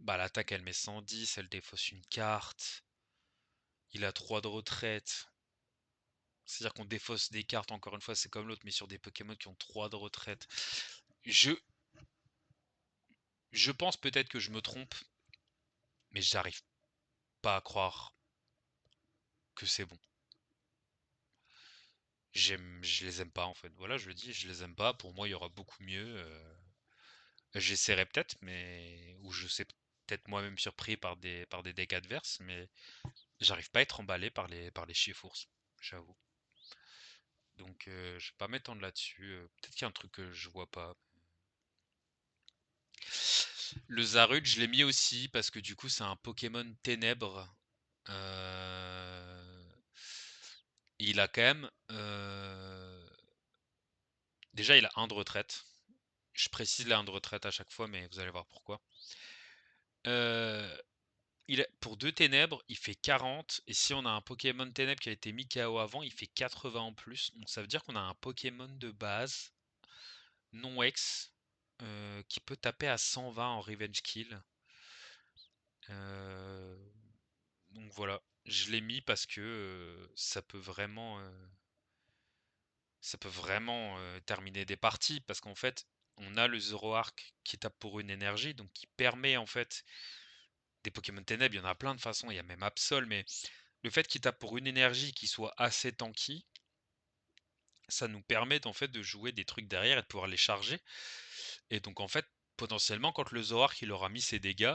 [SPEAKER 1] bah, l'attaque elle met 110, elle défausse une carte, il a 3 de retraite. C'est-à-dire qu'on défausse des cartes, encore une fois, c'est comme l'autre, mais sur des Pokémon qui ont 3 de retraite. Je, je pense peut-être que je me trompe, mais j'arrive pas à croire que c'est bon. Je les aime pas en fait. Voilà, je le dis, je les aime pas. Pour moi, il y aura beaucoup mieux. J'essaierai peut-être, mais ou je sais peut-être moi-même surpris par des decks adverses, mais j'arrive pas à être emballé par les Chiefs, j'avoue. Donc je vais pas m'étendre là-dessus. Peut-être qu'il y a un truc que je vois pas. Le Zarud, je l'ai mis aussi parce que du coup c'est un Pokémon ténèbres. Euh, Il a quand même déjà il a un de retraite. Je précise la 1 de retraite à chaque fois, mais vous allez voir pourquoi. Euh, pour 2 ténèbres, il fait 40. Et si on a un Pokémon ténèbres qui a été mis KO avant, il fait 80 en plus. Donc ça veut dire qu'on a un Pokémon de base, non ex, qui peut taper à 120 en Revenge Kill. Euh, donc voilà, je l'ai mis parce que ça peut vraiment terminer des parties. Parce qu'en fait, on a le Zoroark qui tape pour une énergie, donc qui permet en fait des Pokémon ténèbres. Il y en a plein de façons, il y a même Absol, mais le fait qu'il tape pour une énergie qui soit assez tanky, ça nous permet en fait de jouer des trucs derrière et de pouvoir les charger. Et donc en fait, potentiellement, quand le Zoroark il aura mis ses dégâts,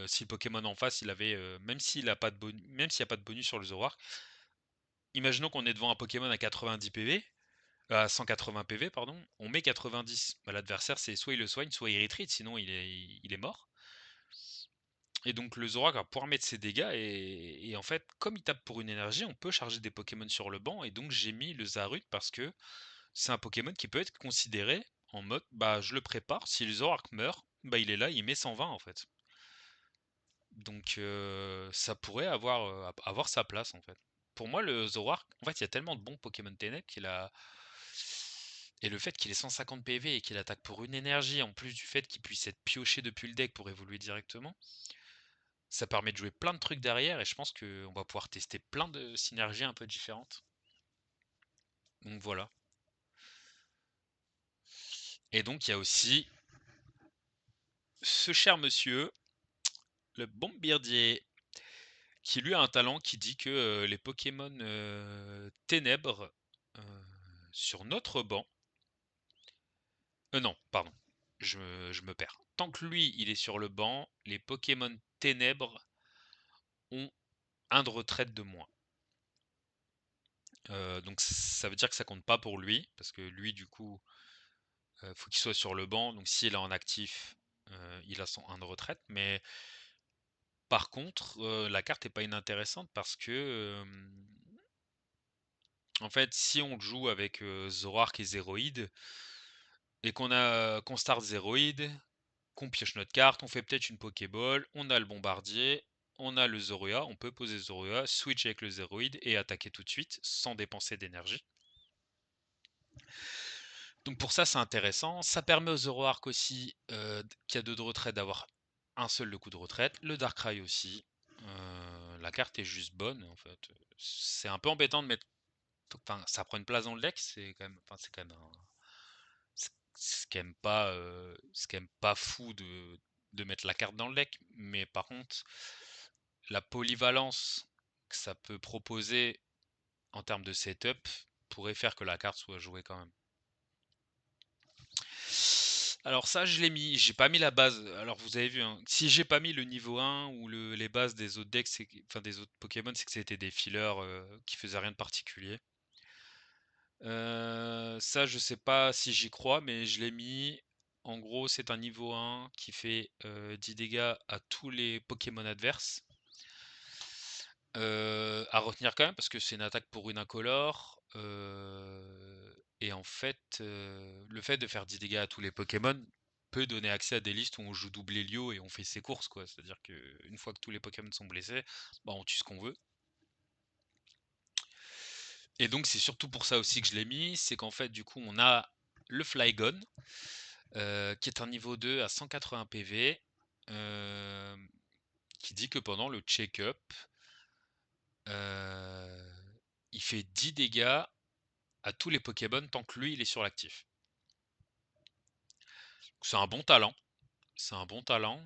[SPEAKER 1] si le Pokémon en face il avait, même s'il a pas de bonus, même s'il n'y a pas de bonus sur le Zoroark, imaginons qu'on est devant un Pokémon à 90 PV, à 180 PV pardon, on met 90. Bah, l'adversaire c'est soit il le soigne, soit il retreat, sinon il est mort. Et donc le Zoroark va pouvoir mettre ses dégâts et en fait, comme il tape pour une énergie, on peut charger des Pokémon sur le banc et donc j'ai mis le Zarud parce que c'est un Pokémon qui peut être considéré en mode bah je le prépare, si le Zoroark meurt, bah il est là, il met 120 en fait. Donc ça pourrait avoir sa place en fait. Pour moi le Zoroark, en fait il y a tellement de bons Pokémon ténèbres qu'il a... Et le fait qu'il ait 150 PV et qu'il attaque pour une énergie, en plus du fait qu'il puisse être pioché depuis le deck pour évoluer directement, ça permet de jouer plein de trucs derrière et je pense qu'on va pouvoir tester plein de synergies un peu différentes. Donc voilà. Et donc il y a aussi ce cher monsieur, le Bombirdier, qui lui a un talent qui dit que les Pokémon ténèbres sur notre banc Non, pardon, je me perds. Tant que lui, il est sur le banc, les Pokémon ténèbres ont un de retraite de moins. Donc ça veut dire que ça compte pas pour lui, parce que lui, du coup, faut qu'il soit sur le banc. Donc s'il est en actif, il a son 1 de retraite. Mais par contre, la carte est pas inintéressante parce que, en fait, si on joue avec Zoroark et Zéroïde, et qu'on start Zéroïde, qu'on pioche notre carte, on fait peut-être une Pokéball, on a le bombardier, on a le Zorua, on peut poser Zorua, switch avec le Zéroïde et attaquer tout de suite sans dépenser d'énergie. Donc pour ça c'est intéressant. Ça permet au Zoroark aussi, qui a 2 de retraite, d'avoir un seul de coup de retraite. Le Darkrai aussi. La carte est juste bonne en fait. C'est un peu embêtant de mettre. Enfin, ça prend une place dans le deck, c'est quand même. Enfin, c'est quand même c'est quand même pas fou de mettre la carte dans le deck. Mais par contre, la polyvalence que ça peut proposer en termes de setup pourrait faire que la carte soit jouée quand même. Alors ça, je l'ai mis. J'ai pas mis la base. Alors vous avez vu, hein, si j'ai pas mis le niveau 1 ou les bases des autres decks, enfin des autres Pokémon, c'est que c'était des fillers qui faisaient rien de particulier. Ça, je sais pas si j'y crois, mais je l'ai mis. En gros, c'est un niveau 1 qui fait 10 dégâts à tous les Pokémon adverses. À retenir quand même, parce que c'est une attaque pour une incolore. Et en fait, le fait de faire 10 dégâts à tous les Pokémon peut donner accès à des listes où on joue double Hélio et on fait ses courses, quoi. C'est-à-dire qu'une fois que tous les Pokémon sont blessés, bah, on tue ce qu'on veut. Et donc c'est surtout pour ça aussi que je l'ai mis, c'est qu'en fait du coup on a le Flygon, qui est un niveau 2 à 180 PV, euh, qui dit que pendant le check-up, euh, il fait 10 dégâts à tous les Pokémon tant que lui il est sur l'actif. C'est un bon talent. C'est un bon talent.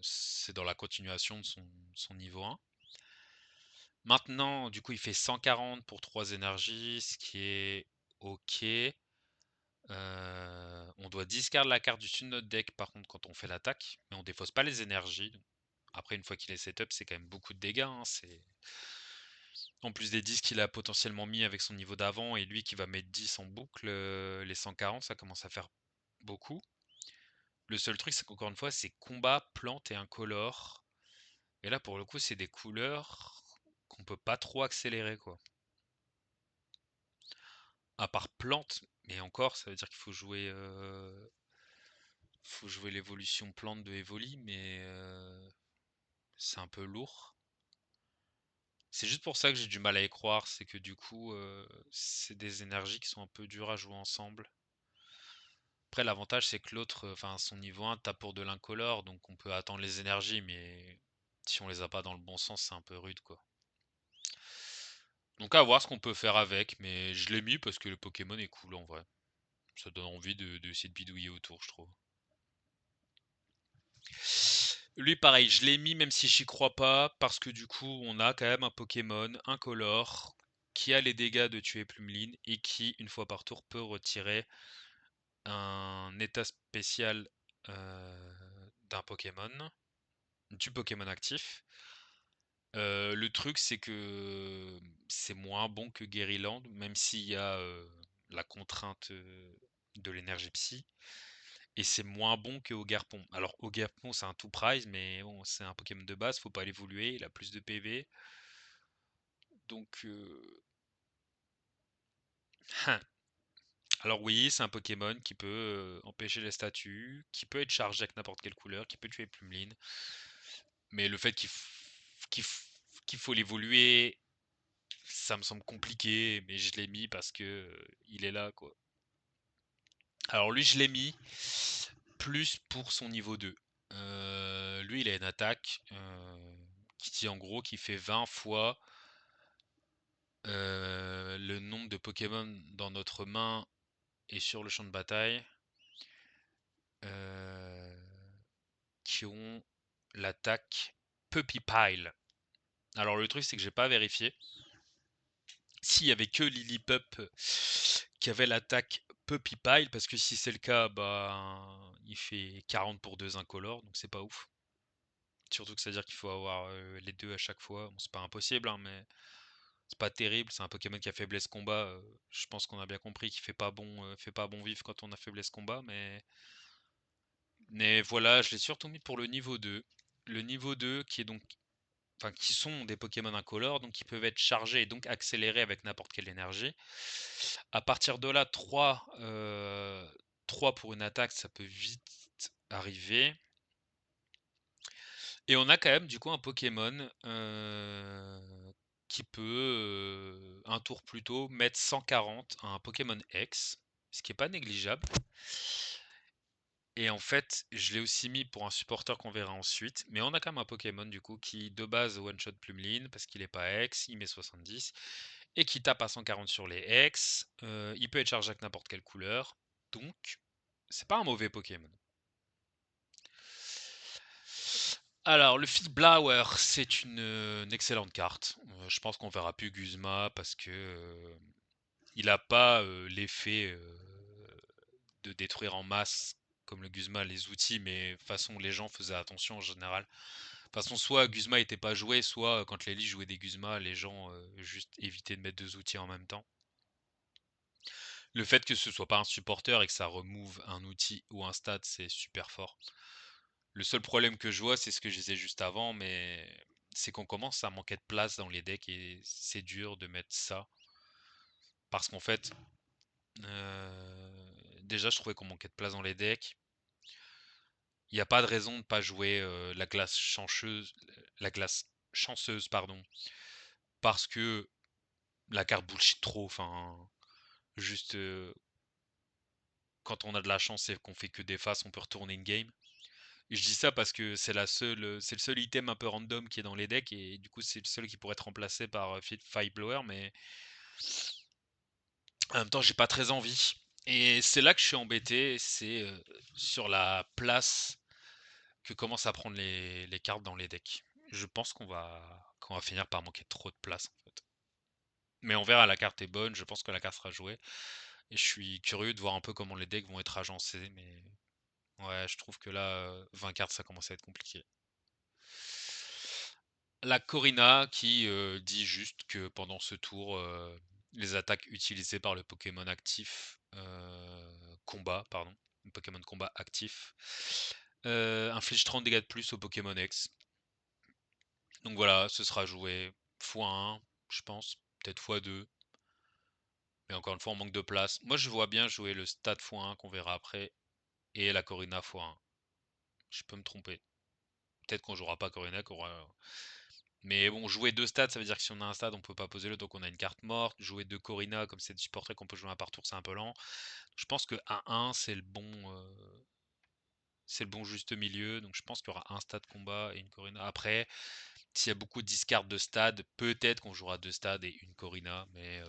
[SPEAKER 1] C'est dans la continuation de son niveau 1. Maintenant, du coup, il fait 140 pour 3 énergies, ce qui est ok. On doit discard la carte du dessus de notre deck par contre quand on fait l'attaque, mais on défausse pas les énergies. Après, une fois qu'il est setup, c'est quand même beaucoup de dégâts, hein. C'est en plus des 10 qu'il a potentiellement mis avec son niveau d'avant et lui qui va mettre 10 en boucle, les 140, ça commence à faire beaucoup. Le seul truc, c'est qu'encore une fois, c'est combat, plante et incolore. Et là, pour le coup, c'est des couleurs qu'on peut pas trop accélérer, quoi. À part plante, mais encore, ça veut dire qu'il faut jouer l'évolution plante de Evoli, mais c'est un peu lourd. C'est juste pour ça que j'ai du mal à y croire, c'est que du coup, c'est des énergies qui sont un peu dures à jouer ensemble. Après, l'avantage, c'est que l'autre, enfin, son niveau 1 tape pour de l'incolore, donc on peut attendre les énergies, mais si on les a pas dans le bon sens, c'est un peu rude, quoi. Donc à voir ce qu'on peut faire avec, mais je l'ai mis parce que le Pokémon est cool en vrai. Ça donne envie de essayer de bidouiller autour, je trouve. Lui, pareil, je l'ai mis même si j'y crois pas, parce que du coup, on a quand même un Pokémon incolore qui a les dégâts de tuer Plumeline et qui, une fois par tour, peut retirer un état spécial d'un Pokémon, du Pokémon actif. Le truc, c'est que c'est moins bon que Guériland, même s'il y a la contrainte de l'énergie psy. Et c'est moins bon que Ogerpon. Alors Ogerpon c'est un tout prize, mais bon, c'est un Pokémon de base, faut pas l'évoluer, il a plus de PV. Donc hein. Alors oui, c'est un Pokémon qui peut empêcher les statues, qui peut être chargé avec n'importe quelle couleur, qui peut tuer Plumeline. Mais le fait qu'il f- qu'il faut l'évoluer, ça me semble compliqué, mais je l'ai mis parce que il est là, quoi. Alors lui, je l'ai mis plus pour son niveau 2. Lui, il a une attaque qui dit en gros qu'il fait 20 fois le nombre de Pokémon dans notre main et sur le champ de bataille euh, qui ont l'attaque Puppy Pile. Alors le truc, c'est que j'ai pas vérifié. S'il y avait que Lillipup qui avait l'attaque peu pipile parce que si c'est le cas, bah, il fait 40 pour 2 incolores, donc c'est pas ouf. Surtout que ça veut dire qu'il faut avoir les deux à chaque fois. Bon, c'est pas impossible, hein, mais c'est pas terrible. C'est un Pokémon qui a faiblesse combat. Je pense qu'on a bien compris qu'il fait pas bon vivre quand on a faiblesse combat, mais voilà, je l'ai surtout mis pour le niveau 2. Le niveau 2 qui est donc, enfin, qui sont des Pokémon incolores, donc qui peuvent être chargés et donc accélérés avec n'importe quelle énergie. À partir de là, 3 pour une attaque, ça peut vite arriver. Et on a quand même du coup un Pokémon qui peut, un tour plus tôt, mettre 140 à un Pokémon X, ce qui est pas négligeable. Et en fait, je l'ai aussi mis pour un supporter qu'on verra ensuite, mais on a quand même un Pokémon du coup qui de base one-shot Plumeline parce qu'il est pas X, il met 70 et qui tape à 140 sur les X. Il peut être chargé avec n'importe quelle couleur, donc c'est pas un mauvais Pokémon. Alors, le Blower, c'est une excellente carte. Je pense qu'on verra plus Guzma parce que il a pas l'effet de détruire en masse comme le Guzma les outils, mais de toute façon les gens faisaient attention en général. De toute façon, soit Guzma était pas joué, soit quand les lits jouaient des Guzma, les gens juste évitaient de mettre deux outils en même temps. Le fait que ce soit pas un supporter et que ça remove un outil ou un stat, c'est super fort. Le seul problème que je vois, c'est ce que je disais juste avant, mais c'est qu'on commence à manquer de place dans les decks et c'est dur de mettre ça. Parce qu'en fait, déjà, je trouvais qu'on manquait de place dans les decks. Il n'y a pas de raison de ne pas jouer la glace chanceuse, pardon, parce que la carte bullshit trop. Enfin, juste quand on a de la chance et qu'on fait que des faces, on peut retourner une game. Et je dis ça parce que c'est le seul item un peu random qui est dans les decks et du coup c'est le seul qui pourrait être remplacé par Blower, mais en même temps j'ai pas très envie. Et c'est là que je suis embêté, c'est sur la place que commencent à prendre les cartes dans les decks. Je pense qu'on va finir par manquer trop de place en fait. Mais on verra, la carte est bonne, je pense que la carte sera jouée. Et je suis curieux de voir un peu comment les decks vont être agencés, mais ouais, je trouve que là, 20 cartes ça commence à être compliqué. La Corina qui dit juste que pendant ce tour, les attaques utilisées par le Pokémon actif combat, pardon, le Pokémon combat actif, inflige 30 dégâts de plus au Pokémon X. Donc voilà, ce sera joué x1, je pense, peut-être x2. Mais encore une fois, on manque de place. Moi, je vois bien jouer le Stade x1 qu'on verra après et la Corina x1. Je peux me tromper. Peut-être qu'on jouera pas Corina, mais bon, jouer deux stades, ça veut dire que si on a un stade, on peut pas poser le, donc on a une carte morte. Jouer deux Corina, comme c'est du portrait qu'on peut jouer un par tour, c'est un peu lent. Je pense que 1-1, c'est le bon juste milieu. Donc je pense qu'il y aura un stade combat et une Corina. Après, s'il y a beaucoup de discards de stades, peut-être qu'on jouera deux stades et une Corina, mais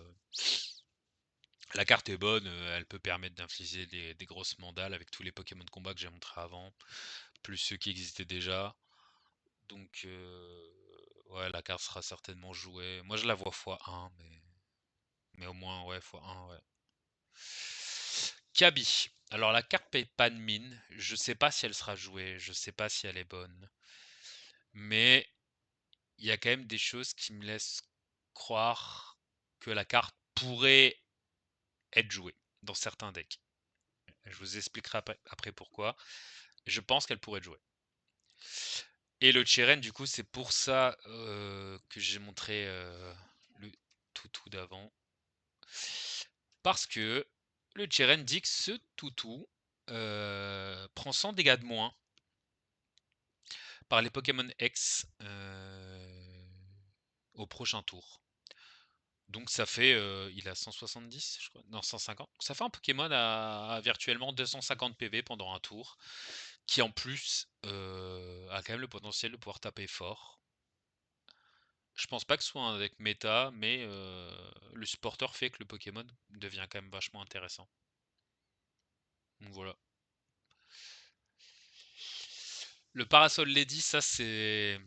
[SPEAKER 1] la carte est bonne, elle peut permettre d'infliger des grosses mandales avec tous les Pokémon de combat que j'ai montré avant, plus ceux qui existaient déjà. Donc, ouais, la carte sera certainement jouée. Moi, je la vois x1, mais au moins, ouais, x1, ouais. Kaby. Alors, la carte paye pas de mine. Je sais pas si elle sera jouée. Je sais pas si elle est bonne. Mais il y a quand même des choses qui me laissent croire que la carte pourrait être jouée dans certains decks. Je vous expliquerai après pourquoi. Je pense qu'elle pourrait être jouée. Et le Cheren, du coup, c'est pour ça que j'ai montré le toutou d'avant. Parce que le Cheren dit que ce toutou prend 100 dégâts de moins par les Pokémon X au prochain tour. Donc ça fait, il a 170, je crois, non 150. Donc ça fait un Pokémon à virtuellement 250 PV pendant un tour, qui en plus a quand même le potentiel de pouvoir taper fort. Je pense pas que ce soit un deck méta, mais le supporter fait que le Pokémon devient quand même vachement intéressant. Donc voilà. Le Parasol Lady, ça c'est...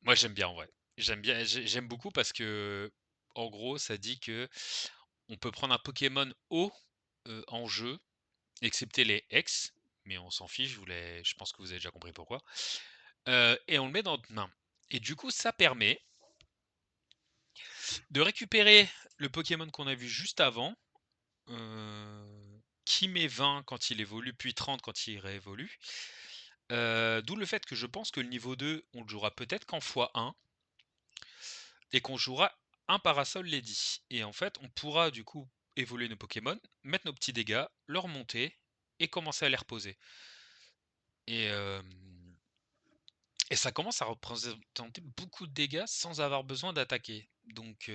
[SPEAKER 1] Moi j'aime bien en vrai. J'aime bien, j'aime beaucoup parce que en gros ça dit que on peut prendre un Pokémon haut en jeu, excepté les X, mais on s'en fiche, je pense que vous avez déjà compris pourquoi. Et on le met dans notre main. Et du coup, ça permet de récupérer le Pokémon qu'on a vu juste avant, qui met 20 quand il évolue, puis 30 quand il réévolue. D'où le fait que je pense que le niveau 2, on le jouera peut-être qu'en x1, et qu'on jouera un Parasol Lady. Et en fait, on pourra du coup évoluer nos Pokémon, mettre nos petits dégâts, leur monter, et commencer à les reposer. Et, euh, et ça commence à représenter beaucoup de dégâts sans avoir besoin d'attaquer. Donc,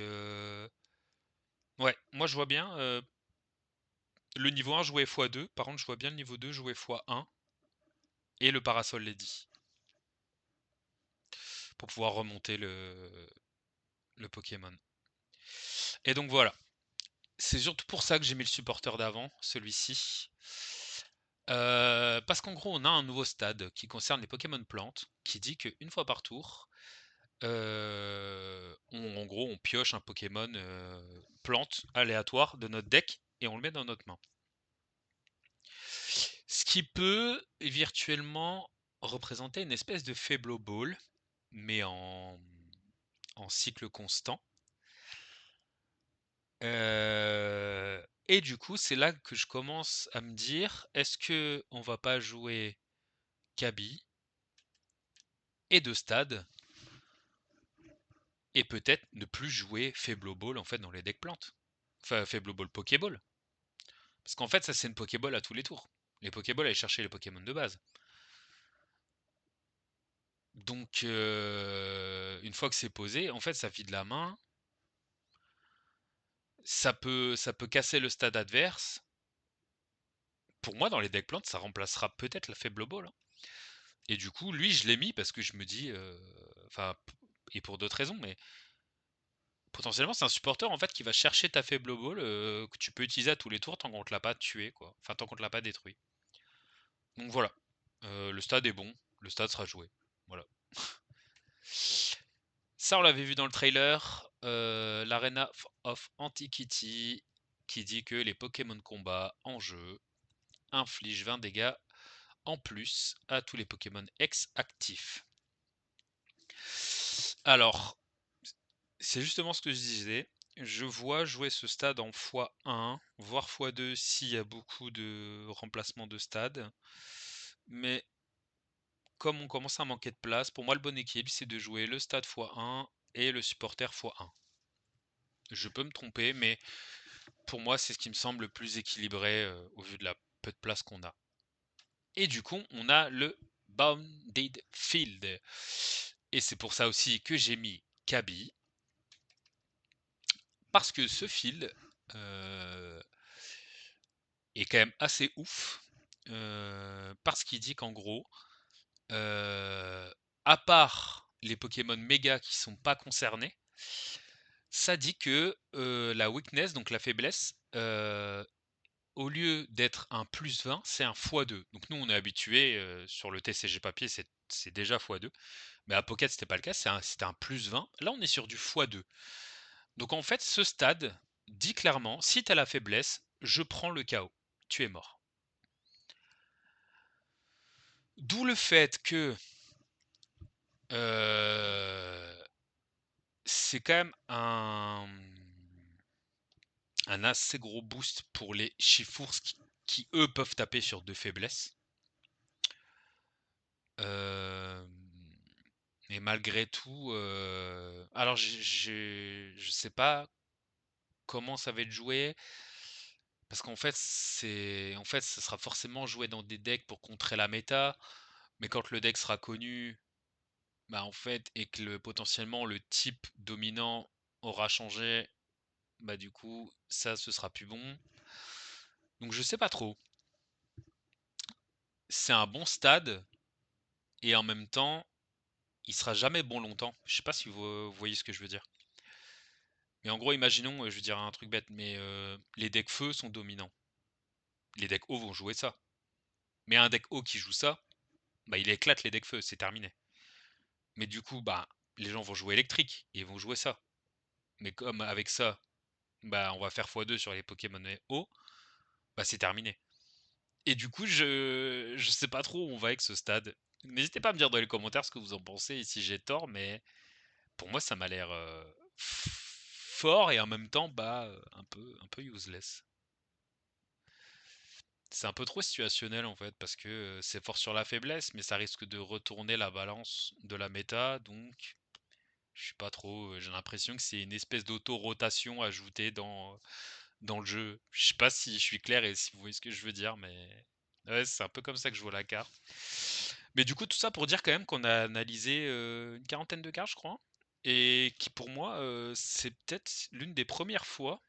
[SPEAKER 1] ouais, moi je vois bien le niveau 1 jouer x2, par contre je vois bien le niveau 2 jouer x1, et le Parasol Lady, pour pouvoir remonter le Pokémon. Et donc voilà, c'est surtout pour ça que j'ai mis le supporter d'avant, celui-ci. Parce qu'en gros, on a un nouveau stade qui concerne les Pokémon plantes, qui dit qu'une fois par tour, en gros, on pioche un Pokémon plante aléatoire de notre deck et on le met dans notre main. Ce qui peut virtuellement représenter une espèce de Faible Ball, mais en cycle constant. Et du coup, c'est là que je commence à me dire, est-ce que on va pas jouer Kaby et de stade et peut-être ne plus jouer Faible Ball en fait dans les decks plantes. Enfin, Faible Ball Pokéball. Parce qu'en fait, ça c'est une Pokéball à tous les tours. Les Pokéballs, aller chercher les Pokémon de base. Donc, une fois que c'est posé, en fait, ça vide la main. Ça peut casser le stade adverse. Pour moi, dans les decks plantes, ça remplacera peut-être la Faible Ball, hein. Et du coup, lui, je l'ai mis parce que je me dis, enfin, et pour d'autres raisons, mais potentiellement, c'est un supporter en fait qui va chercher ta Faible Ball que tu peux utiliser à tous les tours tant qu'on te l'a pas tué, quoi. Enfin, tant qu'on te l'a pas détruit. Donc voilà. Le stade est bon. Le stade sera joué. Voilà. Ça, on l'avait vu dans le trailer. L'Arena of Antiquity qui dit que les Pokémon combat en jeu infligent 20 dégâts en plus à tous les Pokémon X actifs. Alors, c'est justement ce que je disais. Je vois jouer ce stade en x1, voire x2 s'il y a beaucoup de remplacements de stade. Mais comme on commence à manquer de place, pour moi le bon équilibre c'est de jouer le stade x1 et le supporter x1. Je peux me tromper, mais pour moi c'est ce qui me semble le plus équilibré au vu de la peu de place qu'on a. Et du coup, on a le Bounded Field. Et c'est pour ça aussi que j'ai mis Kaby. Parce que ce field est quand même assez ouf. Parce qu'il dit qu'en gros, à part les Pokémon méga qui sont pas concernés, ça dit que la weakness, donc la faiblesse, au lieu d'être un plus 20, c'est un x2. Donc nous, on est habitué sur le TCG papier, c'est déjà x2. Mais à Pocket, c'était pas le cas, c'était un plus 20. Là, on est sur du x2. Donc en fait, ce stade dit clairement, si tu as la faiblesse, je prends le KO. Tu es mort. D'où le fait que c'est quand même un assez gros boost pour les Chifours qui eux peuvent taper sur deux faiblesses. Mais malgré tout, alors je sais pas comment ça va être joué. Parce qu'en fait, ça sera forcément joué dans des decks pour contrer la méta. Mais quand le deck sera connu, bah en fait, et que potentiellement le type dominant aura changé, bah du coup, ça, ce sera plus bon. Donc je sais pas trop. C'est un bon stade, et en même temps, il sera jamais bon longtemps. Je sais pas si vous voyez ce que je veux dire. Mais en gros, imaginons, je veux dire un truc bête, mais les decks feu sont dominants. Les decks eau vont jouer ça. Mais un deck eau qui joue ça, bah il éclate les decks feu, c'est terminé. Mais du coup, bah les gens vont jouer électrique et ils vont jouer ça. Mais comme avec ça, bah on va faire x2 sur les Pokémon eau, bah, c'est terminé. Et du coup, je sais pas trop où on va avec ce stade. N'hésitez pas à me dire dans les commentaires ce que vous en pensez et si j'ai tort, mais pour moi, ça m'a l'air, fort et en même temps, bah, un peu useless. C'est un peu trop situationnel en fait, parce que, c'est fort sur la faiblesse, mais ça risque de retourner la balance de la méta, donc je suis pas trop, j'ai l'impression que c'est une espèce d'auto-rotation ajoutée dans le jeu. Je sais pas si je suis clair et si vous voyez ce que je veux dire, mais ouais, c'est un peu comme ça que je vois la carte. Mais du coup, tout ça pour dire quand même qu'on a analysé une quarantaine de cartes, je crois, et qui pour moi, c'est peut-être l'une des premières fois,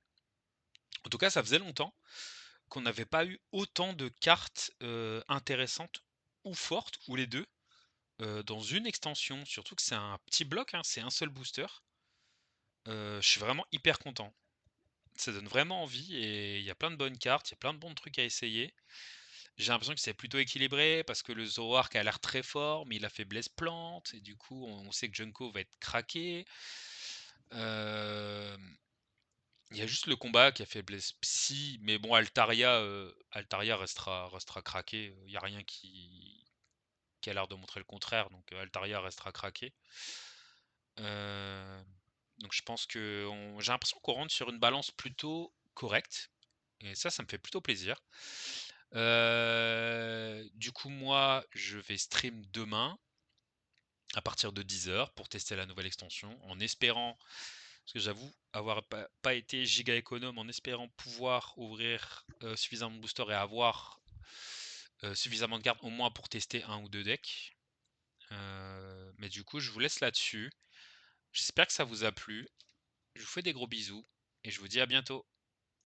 [SPEAKER 1] en tout cas ça faisait longtemps, qu'on n'avait pas eu autant de cartes intéressantes ou fortes, ou les deux, dans une extension. Surtout que c'est un petit bloc, hein, c'est un seul booster. Je suis vraiment hyper content. Ça donne vraiment envie et il y a plein de bonnes cartes, il y a plein de bons trucs à essayer. J'ai l'impression que c'est plutôt équilibré parce que le Zoroark a l'air très fort, mais il a faiblesse plante, et du coup, on sait que Junko va être craqué. Euh, Il y a juste le combat qui a faiblesse psy, mais bon, Altaria restera craqué. Il n'y a rien qui a l'air de montrer le contraire, donc Altaria restera craqué. Euh, donc je pense que j'ai l'impression qu'on rentre sur une balance plutôt correcte. Et ça me fait plutôt plaisir. Du coup, moi, je vais stream demain à partir de 10 h pour tester la nouvelle extension, en espérant, parce que j'avoue avoir pas été giga économe, en espérant pouvoir ouvrir suffisamment de boosters et avoir suffisamment de cartes au moins pour tester un ou deux decks. Mais du coup, je vous laisse là-dessus. J'espère que ça vous a plu. Je vous fais des gros bisous et je vous dis à bientôt.